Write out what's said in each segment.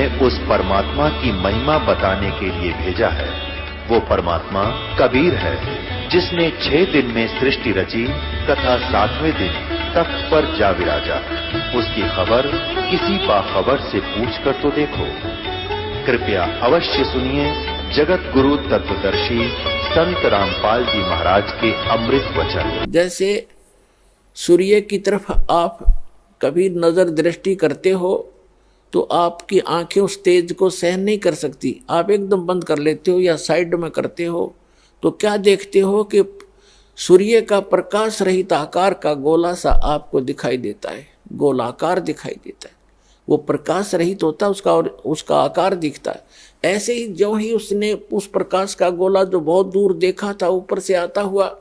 हमें उस परमात्मा की महिमा बताने के लिए भेजा है। वो परमात्मा कबीर है, जिसने 6 दिन में सृष्टि रची तथा 7वें दिन तख्त पर जा विराजा। उसकी खबर किसी बाखबर से पूछकर तो देखो। कृपया अवश्य सुनिए जगत गुरु तत्वदर्शी संत रामपाल जी महाराज के अमृत वचन। जैसे सूर्य की तरफ आप कभी नजर दृष्टि करते हो तो आपकी आंखें उस तेज को सहन नहीं कर सकती, आप एकदम बंद कर लेते हो या साइड में करते हो तो क्या देखते हो कि सूर्य का प्रकाश रहित आकार का गोला सा आपको दिखाई देता है, गोलाकार दिखाई देता है। वो प्रकाश रहित होता है उसका आकार दिखता है। ऐसे ही जो ही उसने उस प्रकाश का गोला जो बहुत दूर देखा था ऊपर से आता हुआ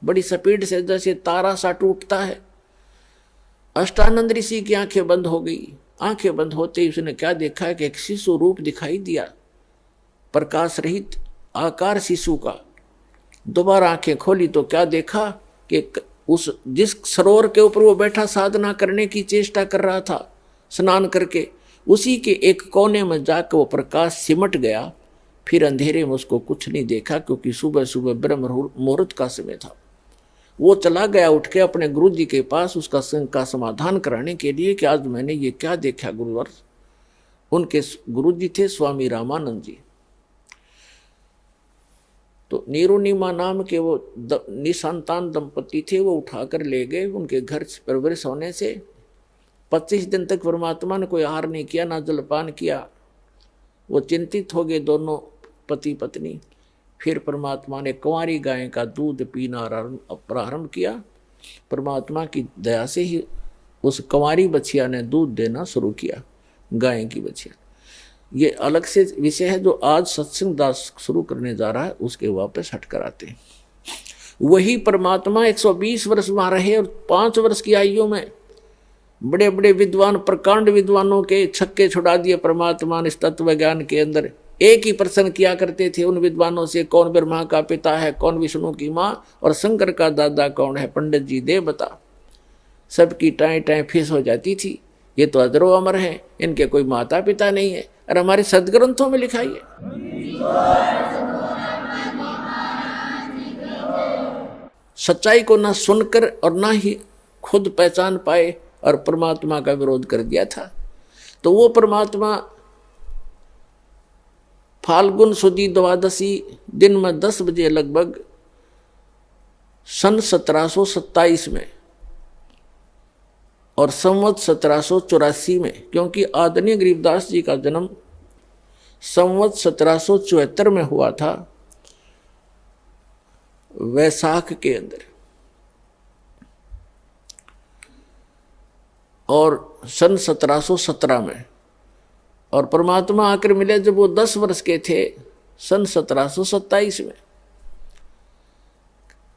बड़ी स्पीड से जैसे तारा सा टूटता है, अष्टानंद ऋषि की आंखें बंद हो गई। आंखें बंद होते ही उसने क्या देखा है कि एक शिशु रूप दिखाई दिया, प्रकाश रहित आकार शिशु का। दोबारा आंखें खोली तो क्या देखा कि उस जिस सरोवर के ऊपर वो बैठा साधना करने की चेष्टा कर रहा था स्नान करके, उसी के एक कोने में जाकर वो प्रकाश सिमट गया। फिर अंधेरे में उसको कुछ नहीं देखा क्योंकि सुबह सुबह ब्रह्म मुहूर्त का समय था। वो चला गया उठ के अपने गुरु जी के पास उसका शंका का समाधान कराने के लिए कि आज मैंने ये क्या देखा गुरुवर। उनके गुरु जी थे स्वामी रामानंद जी। तो नीरुनिमा नाम के वो निसंतान दंपति थे, वो उठाकर ले गए। उनके घर परवरिश होने से 25 दिन तक परमात्मा ने कोई आहार नहीं किया, ना जलपान किया। वो चिंतित हो गए दोनों पति पत्नी। फिर परमात्मा ने कुंवारी गाय का दूध पीना प्रारंभ किया। परमात्मा की दया से ही उस कुंवारी बछिया ने दूध देना शुरू किया, गाय की बछिया। ये अलग से विषय है जो आज सत्संग दास शुरू करने जा रहा है, उसके वापस हटकर आते हैं। वही परमात्मा 120 वर्ष वहां रहे और 5 वर्ष की आयु में बड़े बड़े विद्वान प्रकांड विद्वानों के छक्के छुड़ा दिए परमात्मा ने इस तत्व ज्ञान के अंदर। एक ही प्रश्न किया करते थे उन विद्वानों से, कौन ब्रह्मा का पिता है, कौन विष्णु की माँ और शंकर का दादा कौन है, पंडित जी दे बता। सबकी टाएं टाएं फीस हो जाती थी। ये तो अजरो अमर हैं, इनके कोई माता पिता नहीं है। और हमारे सदग्रंथों में लिखा है सच्चाई को ना सुनकर और ना ही खुद पहचान पाए और परमात्मा का विरोध कर दिया था। तो वो परमात्मा फाल्गुन सुदी द्वादशी दिन में 10 बजे लगभग सन 1727 में और संवत 1784 में, क्योंकि आदरणीय गरीबदास जी का जन्म संवत 1774 में हुआ था वैशाख के अंदर, और सन 1717 में। और परमात्मा आकर मिले जब वो 10 वर्ष के थे सन 1727 में।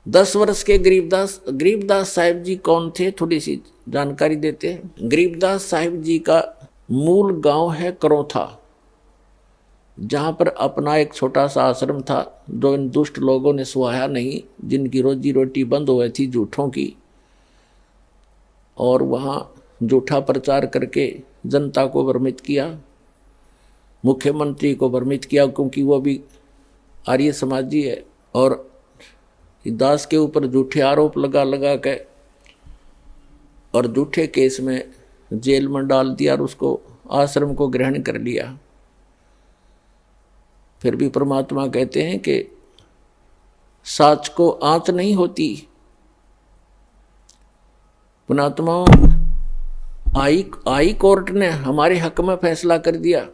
10 वर्ष के गरीबदास साहिब जी कौन थे, थोड़ी सी जानकारी देते हैं। गरीबदास साहिब जी का मूल गांव है करौथा, जहां पर अपना एक छोटा सा आश्रम था जो इन दुष्ट लोगों ने सुहाया नहीं, जिनकी रोजी रोटी बंद हो गई थी झूठों की, और वहां झूठा प्रचार करके जनता को भ्रमित किया, मुख्यमंत्री को भ्रमित किया, क्योंकि वो भी आर्य समाजी है। और दास के ऊपर झूठे आरोप लगा के और झूठे केस में जेल में डाल दिया और उसको आश्रम को ग्रहण कर लिया। फिर भी परमात्मा कहते हैं कि साच को आंच नहीं होती। परमात्मा आई कोर्ट ने हमारे हक में फैसला कर दिया।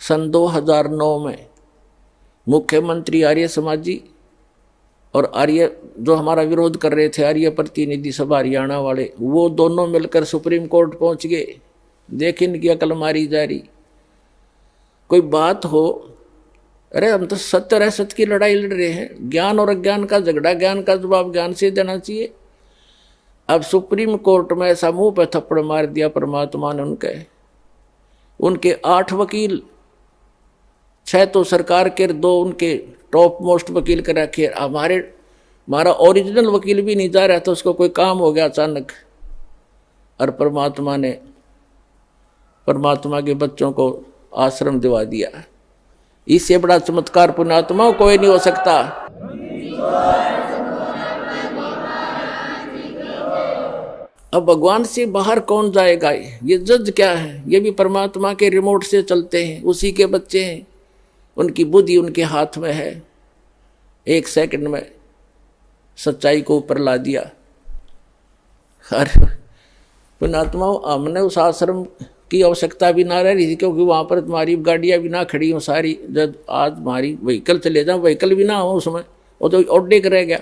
सन 2009 में मुख्यमंत्री आर्य समाजी और आर्य जो हमारा विरोध कर रहे थे, आर्य प्रतिनिधि सभा हरियाणा वाले, वो दोनों मिलकर सुप्रीम कोर्ट पहुंच गए। देख इनकी अकल मारी जा रही। कोई बात हो, अरे हम तो सत्य और असत्य की लड़ाई लड़ रहे हैं, ज्ञान और अज्ञान का झगड़ा, ज्ञान का जवाब ज्ञान से देना चाहिए। अब सुप्रीम कोर्ट में ऐसा मुंह पे थप्पड़ मार दिया परमात्मा ने उनके 8 वकील, 6 तो सरकार के, 2 उनके टॉप मोस्ट वकील कर रखे। हमारा ओरिजिनल वकील भी नहीं जा रहा था, उसको कोई काम हो गया अचानक, और परमात्मा ने परमात्मा के बच्चों को आश्रम दिवा दिया। इससे बड़ा चमत्कार पुण्यात्मा कोई नहीं हो सकता। अब भगवान से बाहर कौन जाएगा? ये जज क्या है? ये भी परमात्मा के रिमोट से चलते हैं, उसी के बच्चे हैं, उनकी बुद्धि उनके हाथ में है। एक सेकंड में सच्चाई को ऊपर ला दिया। अरे पुण्यात्माओं, हमने उस आश्रम की आवश्यकता भी ना रह रही थी, क्योंकि वहाँ पर तुम्हारी गाड़ियाँ भी ना खड़ी हों सारी। जब आज हमारी व्हीकल चले जाओ, व्हीकल भी ना हो उसमें, वो तो ऑडेक रह गया।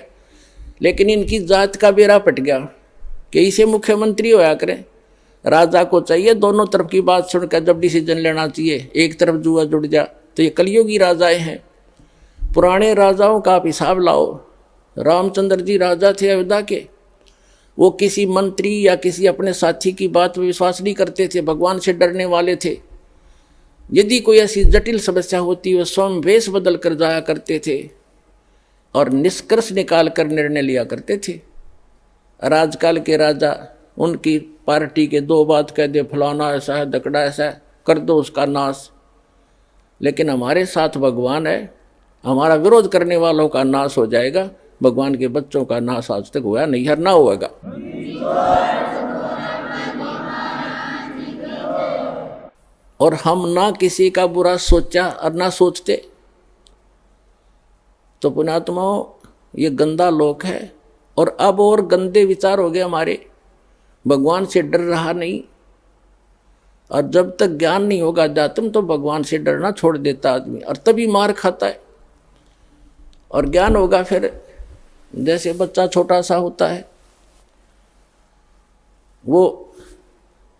लेकिन इनकी जात का बेड़ा पट गया कि इसे मुख्यमंत्री होया करें। राजा को चाहिए दोनों तरफ की बात सुनकर जब डिसीजन लेना चाहिए। एक तरफ जुआ जुड़ जा, तो ये कलयुगी राजाएं हैं। पुराने राजाओं का आप हिसाब लाओ। रामचंद्र जी राजा थे अयोध्या के, वो किसी मंत्री या किसी अपने साथी की बात में विश्वास नहीं करते थे, भगवान से डरने वाले थे। यदि कोई ऐसी जटिल समस्या होती, वे स्वयं वेश बदल कर जाया करते थे और निष्कर्ष निकाल कर निर्णय लिया करते थे। राजकाल के राजा उनकी पार्टी के दो बात कह दे, फलाना ऐसा है, दकड़ा ऐसा है, कर दो उसका नाश। लेकिन हमारे साथ भगवान है, हमारा विरोध करने वालों का नाश हो जाएगा। भगवान के बच्चों का नाश आज तक हुआ नहीं, हर ना होगा। और हम ना किसी का बुरा सोचा और ना सोचते। तो पुण्यात्माओं, ये गंदा लोक है और अब और गंदे विचार हो गए हमारे। भगवान से डर रहा नहीं, और जब तक ज्ञान नहीं होगा अध्यात्म, तो भगवान से डरना छोड़ देता आदमी, और तभी मार खाता है। और ज्ञान होगा फिर, जैसे बच्चा छोटा सा होता है, वो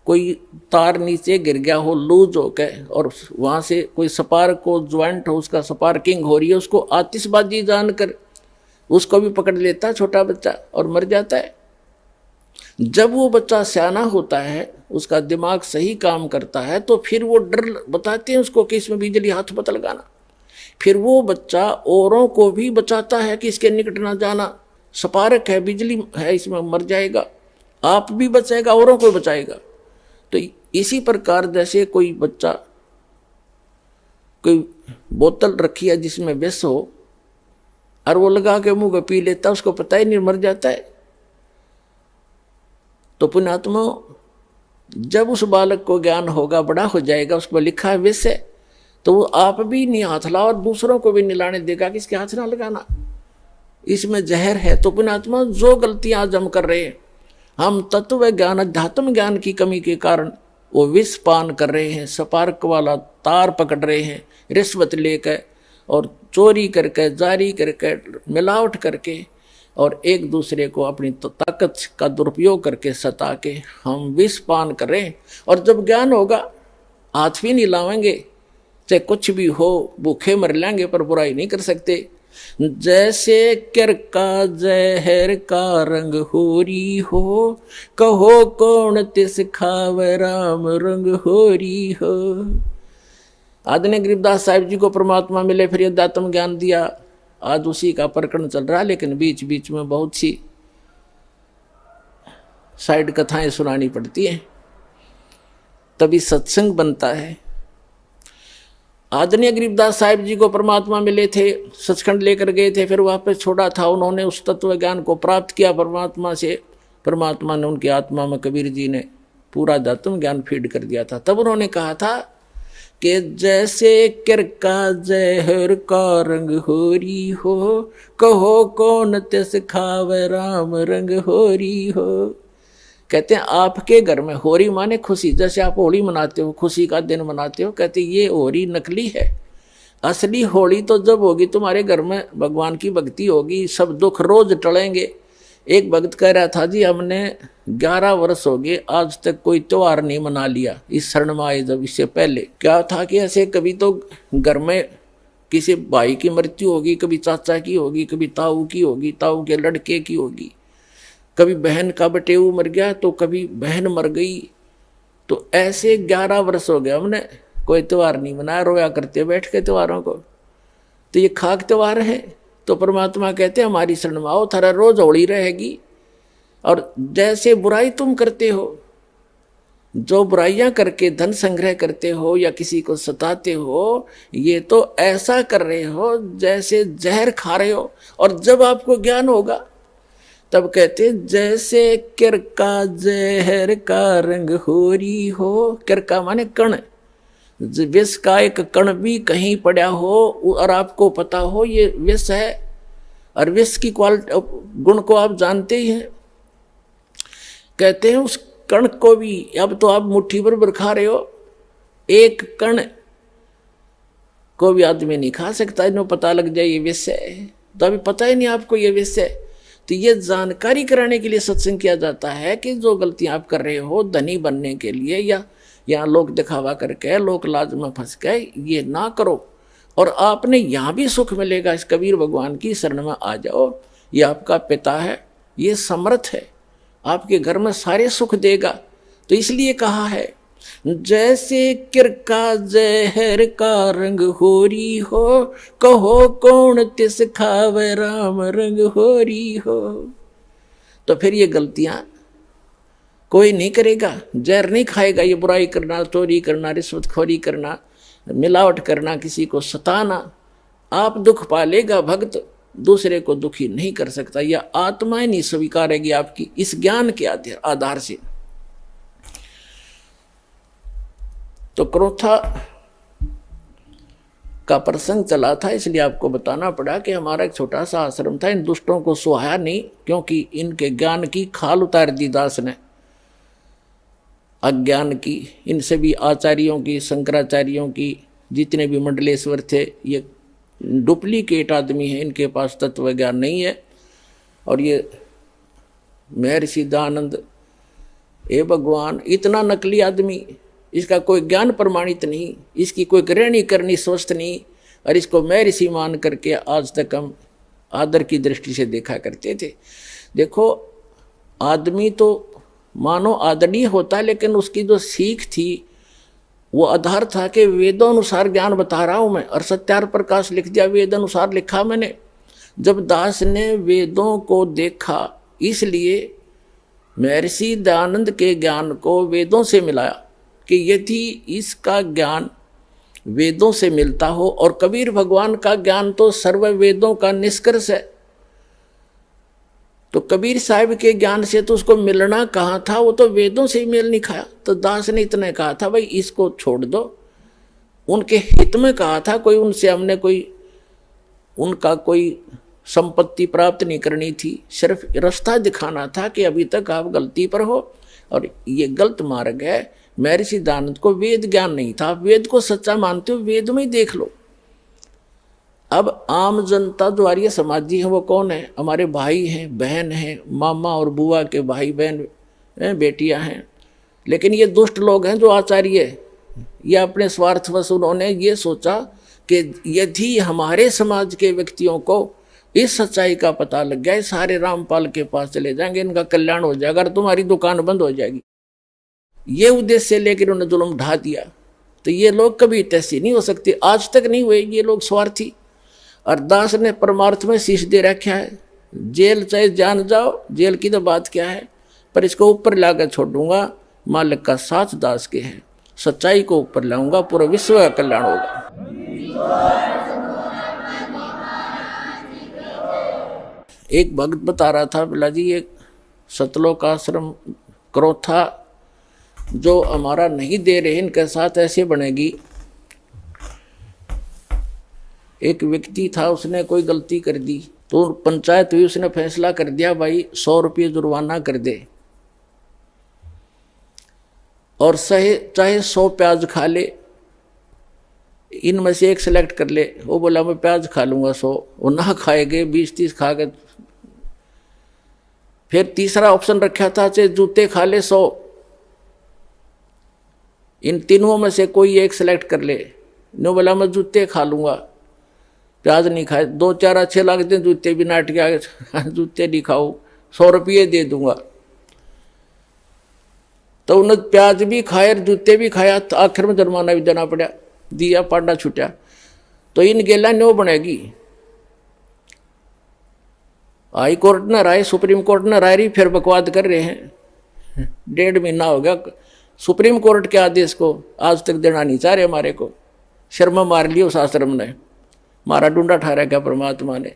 कोई तार नीचे गिर गया हो लूज हो के, और वहां से कोई स्पार्क को ज्वाइंट हो, उसका स्पार्किंग हो रही है, उसको आतिशबाजी जानकर उसको भी पकड़ लेता है छोटा बच्चा और मर जाता है। जब वो बच्चा सियाना होता है, उसका दिमाग सही काम करता है, तो फिर वो डर बताते हैं उसको कि इसमें बिजली हाथ मत लगाना। फिर वो बच्चा औरों को भी बचाता है कि इसके निकट ना जाना, स्पार्क है, बिजली है, इसमें मर जाएगा। आप भी बचाएगा, औरों को बचाएगा। तो इसी प्रकार जैसे कोई बच्चा कोई बोतल रखी है जिसमें विष हो, और वो लगा के मुंह में पी लेता, उसको पता ही नहीं, मर जाता है। तो पुण्यात्मा, जब उस बालक को ज्ञान होगा, बड़ा हो जाएगा, उसको लिखा है विष है, तो वो आप भी नहीं हाथ लाओ और दूसरों को भी नहीं लाने देगा कि इसके हाथ ना लगाना, इसमें जहर है। तो पुण्यात्मा, जो गलतियां आज हम कर रहे हैं, हम तत्व ज्ञान अध्यात्म ज्ञान की कमी के कारण वो विष पान कर रहे हैं, स्पार्क वाला तार पकड़ रहे हैं, रिश्वत लेकर और चोरी करके, जारी करके, मिलावट करके, और एक दूसरे को अपनी ताकत का दुरुपयोग करके सता के हम विष पान कर रहे हैं। और जब ज्ञान होगा, हाथ भी नहीं लावेंगे, चाहे कुछ भी हो, भूखे मर लेंगे पर बुराई नहीं कर सकते। जैसे कर का जहर का रंग होरी हो, कहो कौन तिस खावे राम रंग होरी हो। आदरणीय गरीबदास साहिब जी को परमात्मा मिले, फिर अध्यात्म ज्ञान दिया। आज उसी का प्रकरण चल रहा है, लेकिन बीच बीच में बहुत सी साइड कथाएं सुनानी पड़ती हैं, तभी सत्संग बनता है। आदरणीय गरीबदास साहिब जी को परमात्मा मिले थे, सचखंड लेकर गए थे, फिर वापस छोड़ा था। उन्होंने उस तत्व ज्ञान को प्राप्त किया परमात्मा से। परमात्मा ने उनकी आत्मा में, कबीर जी ने पूरा अध्यात्म ज्ञान फीड कर दिया था। तब उन्होंने कहा था कि जैसे कर का जहर का रंग होरी हो, कहो कौन तिस खावे राम रंग होरी हो। कहते हैं आपके घर में होरी माने खुशी, जैसे आप होली मनाते हो, खुशी का दिन मनाते हो, कहते ये होरी नकली है। असली होली तो जब होगी तुम्हारे घर में भगवान की भक्ति होगी, सब दुख रोज टलेंगे। एक भक्त कह रहा था, जी हमने 11 वर्ष हो गए आज तक कोई त्योहार नहीं मना लिया इस शरण में आए। जब इससे पहले क्या था कि ऐसे कभी तो घर में किसी भाई की मृत्यु होगी, कभी चाचा की होगी, कभी ताऊ की होगी, ताऊ के लड़के की होगी, कभी बहन का बटेऊ मर गया, तो कभी बहन मर गई। तो ऐसे 11 वर्ष हो गए हमने कोई त्योहार नहीं मनाया, रोया करते बैठ के त्योहारों को। तो ये खाक त्योहार है। तो परमात्मा कहते हमारी शरण में आओ, थारा रोज होली रहेगी। और जैसे बुराई तुम करते हो, जो बुराइयां करके धन संग्रह करते हो या किसी को सताते हो, ये तो ऐसा कर रहे हो जैसे जहर खा रहे हो। और जब आपको ज्ञान होगा तब कहते जैसे किरका जहर का रंग होरी हो। किरका माने कण, विष का एक कण भी कहीं पड़ा हो और आपको पता हो ये विष है, और विष की क्वालिटी गुण को आप जानते ही हैं। कहते हैं उस कण को भी, अब तो आप मुट्ठी भर खा रहे हो, एक कण को भी आदमी नहीं खा सकता, इन्हें पता लग जाए ये विष है, तो अभी पता ही नहीं आपको ये विष है। तो ये जानकारी कराने के लिए सत्संग किया जाता है कि जो गलतियां आप कर रहे हो धनी बनने के लिए या लोक दिखावा करके लोक लाज में फंस गए, ये ना करो। और आपने यहाँ भी सुख मिलेगा। इस कबीर भगवान की शरण में आ जाओ, ये आपका पिता है, ये समर्थ है, आपके घर में सारे सुख देगा। तो इसलिए कहा है जैसे किरका जहर का रंग होरी हो, कहो कौन तिस खावे राम रंग होरी हो। तो फिर ये गलतियां कोई नहीं करेगा, जहर नहीं खाएगा। ये बुराई करना, चोरी करना, रिश्वतखोरी करना, मिलावट करना, किसी को सताना, आप दुख पालेगा। भक्त दूसरे को दुखी नहीं कर सकता, यह आत्माएं नहीं स्वीकारेगी आपकी इस ज्ञान के आधार से। तो क्रोथा का प्रसंग चला था, इसलिए आपको बताना पड़ा कि हमारा एक छोटा सा आश्रम था, इन दुष्टों को सुहाया नहीं, क्योंकि इनके ज्ञान की खाल उतार दी दास ने, अज्ञान की। इनसे भी आचार्यों की, शंकराचार्यों की, जितने भी मंडलेश्वर थे, ये डुप्लीकेट आदमी है, इनके पास तत्व ज्ञान नहीं है। और ये महर्षि दयानंद, ए भगवान, इतना नकली आदमी, इसका कोई ज्ञान प्रमाणित नहीं, इसकी कोई ग्रहणी करनी स्वस्थ नहीं, और इसको महर्षि मान करके आज तक हम आदर की दृष्टि से देखा करते थे। देखो, आदमी तो मानो आदरणीय होता है, लेकिन उसकी जो सीख थी वो आधार था कि वेदों अनुसार ज्ञान बता रहा हूं मैं, और सत्यार प्रकाश लिख दिया, वेद अनुसार लिखा मैंने। जब दास ने वेदों को देखा, इसलिए महर्षि दयानंद के ज्ञान को वेदों से मिलाया कि यदि इसका ज्ञान वेदों से मिलता हो, और कबीर भगवान का ज्ञान तो सर्व वेदों का निष्कर्ष है, तो कबीर साहब के ज्ञान से तो उसको मिलना कहाँ था, वो तो वेदों से ही मेल नहीं खाया। तो दास ने इतना कहा था, भाई इसको छोड़ दो, उनके हित में कहा था, कोई उनसे हमने उनका कोई संपत्ति प्राप्त नहीं करनी थी, सिर्फ रास्ता दिखाना था कि अभी तक आप गलती पर हो और ये गलत मार्ग है। महर्षि दयानंद को वेद ज्ञान नहीं था, आप वेद को सच्चा मानते हो, वेद में ही देख लो। अब आम जनता जो आर्य समाजी है वो कौन है? हमारे भाई हैं, बहन हैं, मामा और बुआ के भाई बहन बेटियां हैं। लेकिन ये दुष्ट लोग हैं जो आचार्य, ये अपने स्वार्थवश उन्होंने ये सोचा कि यदि हमारे समाज के व्यक्तियों को इस सच्चाई का पता लग गया, सारे रामपाल के पास चले जाएंगे, इनका कल्याण हो जाएगा और तुम्हारी दुकान बंद हो जाएगी। ये उद्देश्य लेकर उन्होंने जुल्म ढा दिया। तो ये लोग कभी तैसी नहीं हो सकते, आज तक नहीं हुए ये लोग स्वार्थी। और दास ने परमार्थ में शीश दे रखा है, जेल चाहे जान जाओ, जेल की तो बात क्या है, पर इसको ऊपर लाकर छोड़ दूंगा, मालिक का साथ दास के है, सच्चाई को ऊपर लाऊंगा, पूरा विश्व का कल्याण होगा। एक भक्त बता रहा था, बोला जी ये सतलोक आश्रम क्रोथा जो हमारा नहीं दे रहे, इनके साथ ऐसे बनेगी। एक व्यक्ति था, उसने कोई गलती कर दी तो पंचायत हुई, उसने फैसला कर दिया भाई 100 रुपये जुर्माना कर दे और चाहे 100 प्याज खा ले, इनमें से एक सेलेक्ट कर ले। वो बोला मैं प्याज खा लूंगा 100, वो ना खाएगे 20-30 खा गए। फिर तीसरा ऑप्शन रखा था, चाहे जूते खा ले 100, इन तीनों में से कोई एक सेलेक्ट कर ले। नो बोला मैं जूते खा लूंगा, प्याज नहीं खाए। 2-4 अच्छे लगते हैं जूते भी, नाट के आगे जूते नहीं खाओ, 100 रुपये दे दूंगा। तो उन्होंने प्याज भी खाए, जूते भी खाया, तो आखिर में जुर्माना भी देना पड़ा, दिया, पाड़ा छुटा। तो इन गेला न्यो बनेगी। हाई कोर्ट ने राय, सुप्रीम कोर्ट ने राय, फिर बकवाद कर रहे हैं। 1.5 महीना हो गया, सुप्रीम कोर्ट के आदेश को आज तक देना नहीं चाह रहे हमारे को। शर्मा मार लिया उस आश्रम ने, मारा डूंडा ठहरा क्या परमात्मा ने।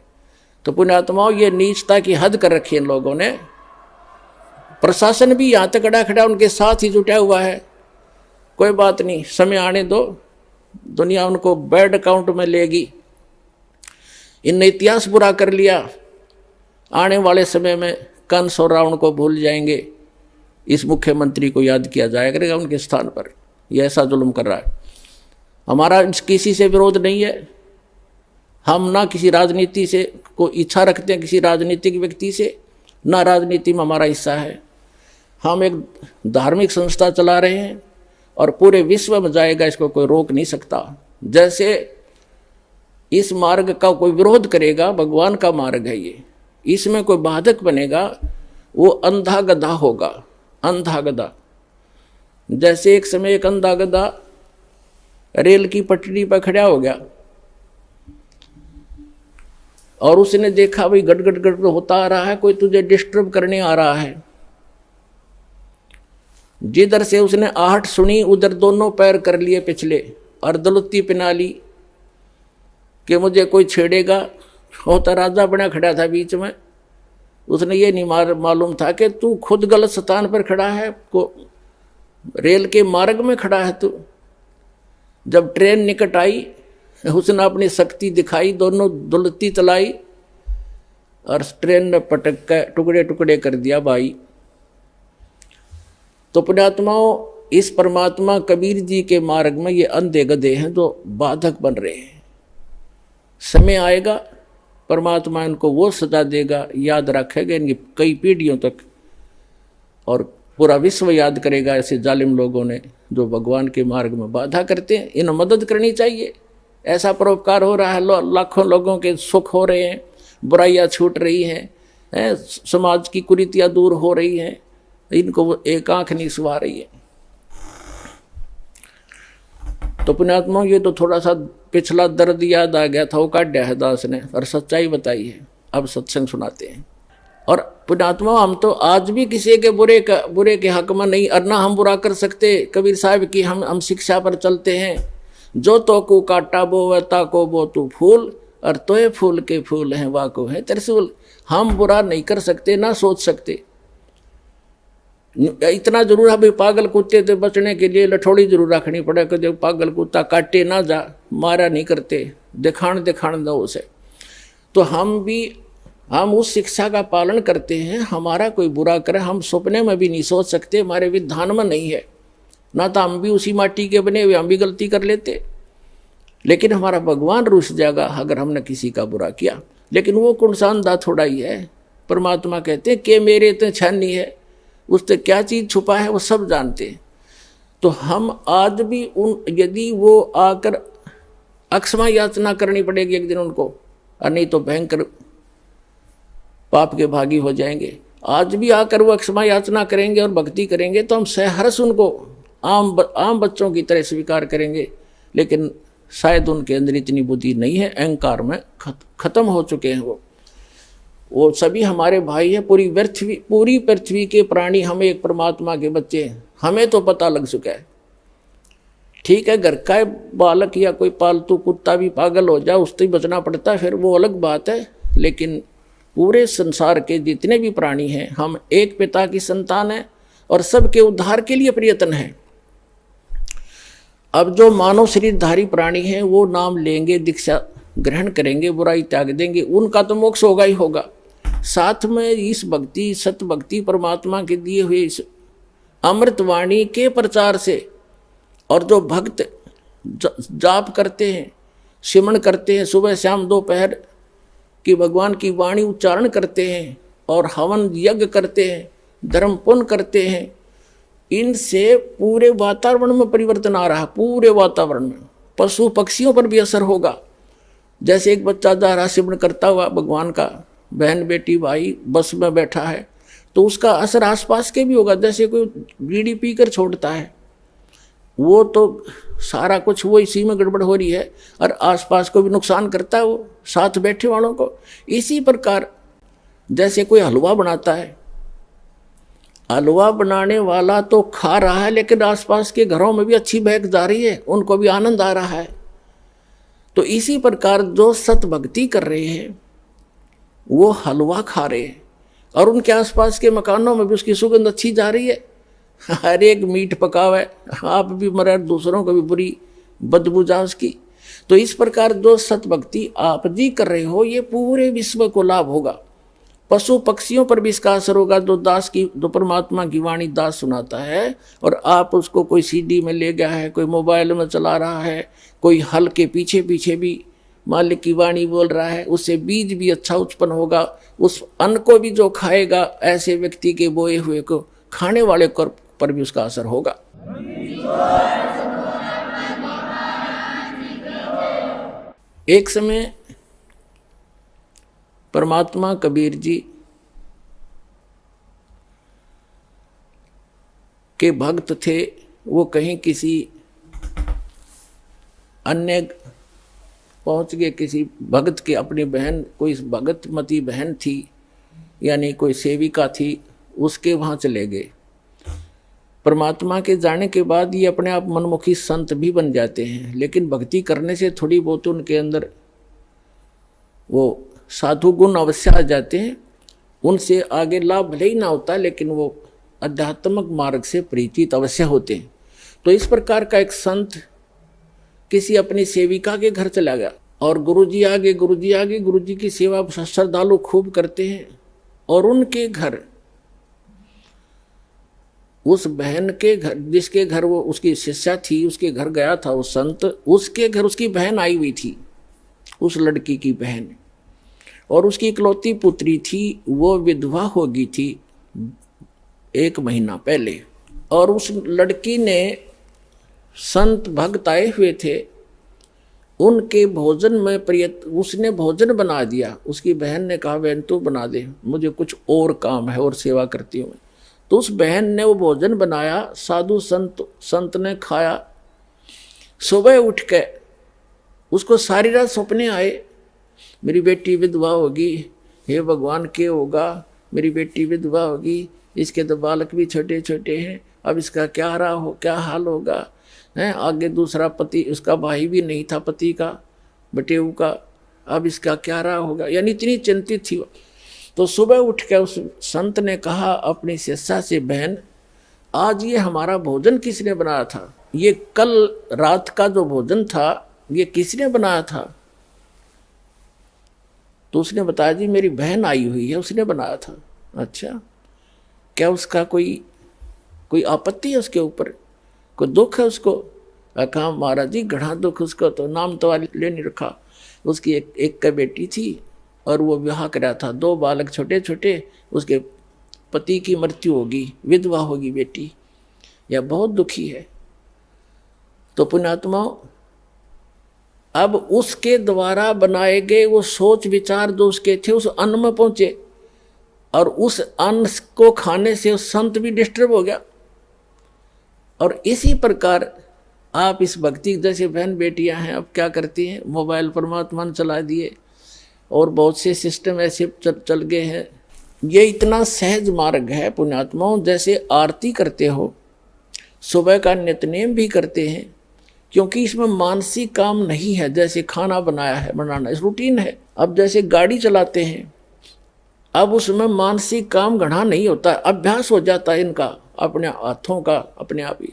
तो पुण्यात्माओं, ये नीचता की हद कर रखी है इन लोगों ने। प्रशासन भी यहाँ तक खड़ा खड़ा उनके साथ ही जुटा हुआ है। कोई बात नहीं, समय आने दो, दुनिया उनको बैड अकाउंट में लेगी। इनने इतिहास बुरा कर लिया, आने वाले समय में कंस और रावण को भूल जाएंगे, इस मुख्यमंत्री को याद किया जाया करेगा उनके स्थान पर। यह ऐसा जुल्म कर रहा है। हमारा किसी से विरोध नहीं है, हम ना किसी राजनीति से को इच्छा रखते हैं, किसी राजनीतिक व्यक्ति से, ना राजनीति में हमारा हिस्सा है। हम एक धार्मिक संस्था चला रहे हैं और पूरे विश्व में जाएगा, इसको कोई रोक नहीं सकता। जैसे इस मार्ग का कोई विरोध करेगा, भगवान का मार्ग है ये, इसमें कोई बाधक बनेगा, वो अंधा गधा होगा, अंधा गधा। जैसे एक समय एक अंधा गधा रेल की पटरी पर खड़ा हो गया और उसने देखा भाई गड़ गड़ गड़ होता आ रहा है, कोई तुझे डिस्टर्ब करने आ रहा है। जिधर से उसने आहट सुनी उधर दोनों पैर कर लिए पिछले और दलुत्ती पिना ली कि मुझे कोई छेड़ेगा। होता राजा बना खड़ा था बीच में, उसने ये नहीं मालूम था कि तू खुद गलत स्थान पर खड़ा है, को रेल के मार्ग में खड़ा है तू। जब ट्रेन निकट आई, उसने अपनी शक्ति दिखाई, दोनों दुलती चलाई और ट्रेन ने पटक कर टुकड़े टुकड़े कर दिया भाई। तो पुण्यात्माओं, इस परमात्मा कबीर जी के मार्ग में ये अंधे गधे हैं जो बाधक बन रहे हैं। समय आएगा, परमात्मा इनको वो सजा देगा, याद रखेगा इनकी कई पीढ़ियों तक, और पूरा विश्व याद करेगा ऐसे जालिम लोगों ने जो भगवान के मार्ग में बाधा करते हैं। इन्हें मदद करनी चाहिए। ऐसा परोपकार हो रहा है, लाखों लोगों के सुख हो रहे हैं, बुराइयां छूट रही हैं, समाज की कुरीतियां दूर हो रही हैं, इनको एक आंख नहीं सुहा रही है। तो पुण्यात्मा, ये तो थोड़ा सा पिछला दर्द याद आ गया था, वो काट है दास ने और सच्चाई बताई है। अब सत्संग सुनाते हैं। और पुण्यात्मा, हम तो आज भी किसी के बुरे के हक में नहीं, और ना हम बुरा कर सकते। कबीर साहब की हम शिक्षा पर चलते हैं, जो तो को काटा बो ता को बो तू फूल, और तोय फूल के फूल हैं वाको है त्रिशूल। हम बुरा नहीं कर सकते, ना सोच सकते। इतना जरूर है भाई, पागल कुत्ते से बचने के लिए लठोड़ी जरूर रखनी पड़े कि जब पागल कुत्ता काटे ना जा, मारा नहीं करते, दिखाण दो उसे। तो हम उस शिक्षा का पालन करते हैं। हमारा कोई बुरा करे हम सपने में भी नहीं सोच सकते, हमारे विधान में नहीं है। ना तो हम भी उसी माटी के बने हुए, हम भी गलती कर लेते, लेकिन हमारा भगवान रुस जाएगा अगर हमने किसी का बुरा किया। लेकिन वो कौन सा अंधा थोड़ा ही है। परमात्मा कहते हैं कि मेरे तो छानी है, उससे क्या चीज छुपा है वो सब जानते हैं। तो हम आज भी यदि वो आकर अक्षमा याचना करनी पड़ेगी एक दिन उनको, और नहीं तो भयंकर पाप के भागी हो जाएंगे। आज भी आकर वो अक्षमा याचना करेंगे और भक्ति करेंगे तो हम सहर्ष उनको आम बच्चों की तरह स्वीकार करेंगे। लेकिन शायद उनके अंदर इतनी बुद्धि नहीं है, अहंकार में खत्म हो चुके हैं वो सभी हमारे भाई हैं। पूरी पृथ्वी के प्राणी हम एक परमात्मा के बच्चे हैं, हमें तो पता लग चुका है। ठीक है, घर का बालक या कोई पालतू कुत्ता भी पागल हो जाए, उससे बचना पड़ता है, फिर वो अलग बात है। लेकिन पूरे संसार के जितने भी प्राणी हैं, हम एक पिता की संतान हैं और सबके उद्धार के लिए प्रयत्न है। अब जो मानव शरीरधारी प्राणी हैं वो नाम लेंगे, दीक्षा ग्रहण करेंगे, बुराई त्याग देंगे, उनका तो मोक्ष होगा ही होगा। साथ में इस भक्ति, सत भक्ति, परमात्मा के दिए हुए इस अमृत वाणी के प्रचार से, और जो भक्त जाप करते हैं, सिमरण करते हैं, सुबह शाम दोपहर कि भगवान की वाणी उच्चारण करते हैं और हवन यज्ञ करते हैं, धर्म पुण्य करते हैं, इनसे पूरे वातावरण में परिवर्तन आ रहा है। पूरे वातावरण में पशु पक्षियों पर भी असर होगा। जैसे एक बच्चा जा रहा सिमरण करता हुआ भगवान का, बहन बेटी भाई बस में बैठा है, तो उसका असर आसपास के भी होगा। जैसे कोई बीड़ी पीकर छोड़ता है, वो तो सारा कुछ वो इसी में गड़बड़ हो रही है और आसपास को भी नुकसान करता है, वो साथ बैठे वालों को। इसी प्रकार जैसे कोई हलवा बनाता है, हलवा बनाने वाला तो खा रहा है, लेकिन आसपास के घरों में भी अच्छी महक जा रही है, उनको भी आनंद आ रहा है। तो इसी प्रकार जो सत भक्ति कर रहे हैं वो हलवा खा रहे हैं, और उनके आसपास के मकानों में भी उसकी सुगंध अच्छी जा रही है। हर एक मीठ पकावा है, आप भी मरे, दूसरों को भी बुरी बदबू जा उसकी। तो इस प्रकार जो सत भक्ति आप जी कर रहे हो, ये पूरे विश्व को लाभ होगा। पशु पक्षियों पर भी इसका असर होगा। जो परमात्मा की वाणी दास सुनाता है, और आप उसको कोई सीडी में ले गया है, कोई मोबाइल में चला रहा है, कोई हल के पीछे पीछे भी मालिक की वाणी बोल रहा है, उससे बीज भी अच्छा उत्पन्न होगा। उस अन्न को भी जो खाएगा, ऐसे व्यक्ति के बोए हुए को खाने वाले पर भी उसका असर होगा। एक समय परमात्मा कबीर जी के भक्त थे। वो कहीं किसी अन्य पहुंच गए, किसी भगत के, अपनी बहन, कोई भगतमती बहन थी, यानी कोई सेविका थी, उसके वहां चले गए। परमात्मा के जाने के बाद ये अपने आप मनमुखी संत भी बन जाते हैं, लेकिन भक्ति करने से थोड़ी बहुत उनके अंदर वो साधु गुण अवश्य आ जाते हैं। उनसे आगे लाभ भले ही ना होता, लेकिन वो आध्यात्मिक मार्ग से परिचित अवश्य होते हैं। तो इस प्रकार का एक संत किसी अपनी सेविका के घर चला गया, और गुरुजी आगे गुरुजी की सेवा श्रद्धालु खूब करते हैं। और उनके घर, उस बहन के घर, जिसके घर वो उसकी शिष्या थी, उसके घर गया था वो संत, उसके घर उसकी बहन आई हुई थी, उस लड़की की बहन, और उसकी इकलौती पुत्री थी। वो विधवा हो गई थी 1 महीना पहले, और उस लड़की ने, संत भक्त आए हुए थे, उनके भोजन में उसने भोजन बना दिया। उसकी बहन ने कहा, बहन तू बना दे, मुझे कुछ और काम है और सेवा करती हूँ मैं। तो उस बहन ने वो भोजन बनाया, साधु संत ने खाया। सुबह उठ के उसको सारी रात सपने आए, मेरी बेटी विधवा होगी, हे भगवान क्या होगा, मेरी बेटी विधवा होगी, इसके तो बालक भी छोटे छोटे हैं, अब इसका क्या हाल होगा है। आगे दूसरा पति, उसका भाई भी नहीं था पति का, बटेऊ का, अब इसका क्या रहा होगा, यानी इतनी चिंतित थी। तो सुबह उठ के उस संत ने कहा अपनी शिष्या से, बहन आज ये हमारा भोजन किसने बनाया था, ये कल रात का जो भोजन था ये किसने बनाया था। तो उसने बताया, जी मेरी बहन आई हुई है, उसने बनाया था। अच्छा, क्या उसका कोई आपत्ति है उसके ऊपर, कोई दुख है उसको। कहा महाराज जी घना दुख उसको, तो नाम तो ले नहीं रखा। उसकी एक का बेटी थी, और वो विवाह करा था, 2 बालक छोटे छोटे, उसके पति की मृत्यु होगी, विधवा होगी बेटी, यह बहुत दुखी है। तो पुण्यात्माओं, अब उसके द्वारा बनाए गए वो सोच विचार जो उसके थे उस अन्न में पहुंचे, और उस अन्न को खाने से उस संत भी डिस्टर्ब हो गया। और इसी प्रकार आप इस भक्ति, जैसे बहन बेटियां हैं, अब क्या करती हैं, मोबाइल परमात्मा ने चला दिए, और बहुत से सिस्टम ऐसे चल गए हैं। ये इतना सहज मार्ग है पुण्यात्माओं। जैसे आरती करते हो, सुबह का नित्यनेम भी करते हैं, क्योंकि इसमें मानसिक काम नहीं है। जैसे खाना बनाना इस रूटीन है। अब जैसे गाड़ी चलाते हैं, अब उसमें मानसिक काम घना नहीं होता, अभ्यास हो जाता है इनका, अपने हाथों का अपने आप ही।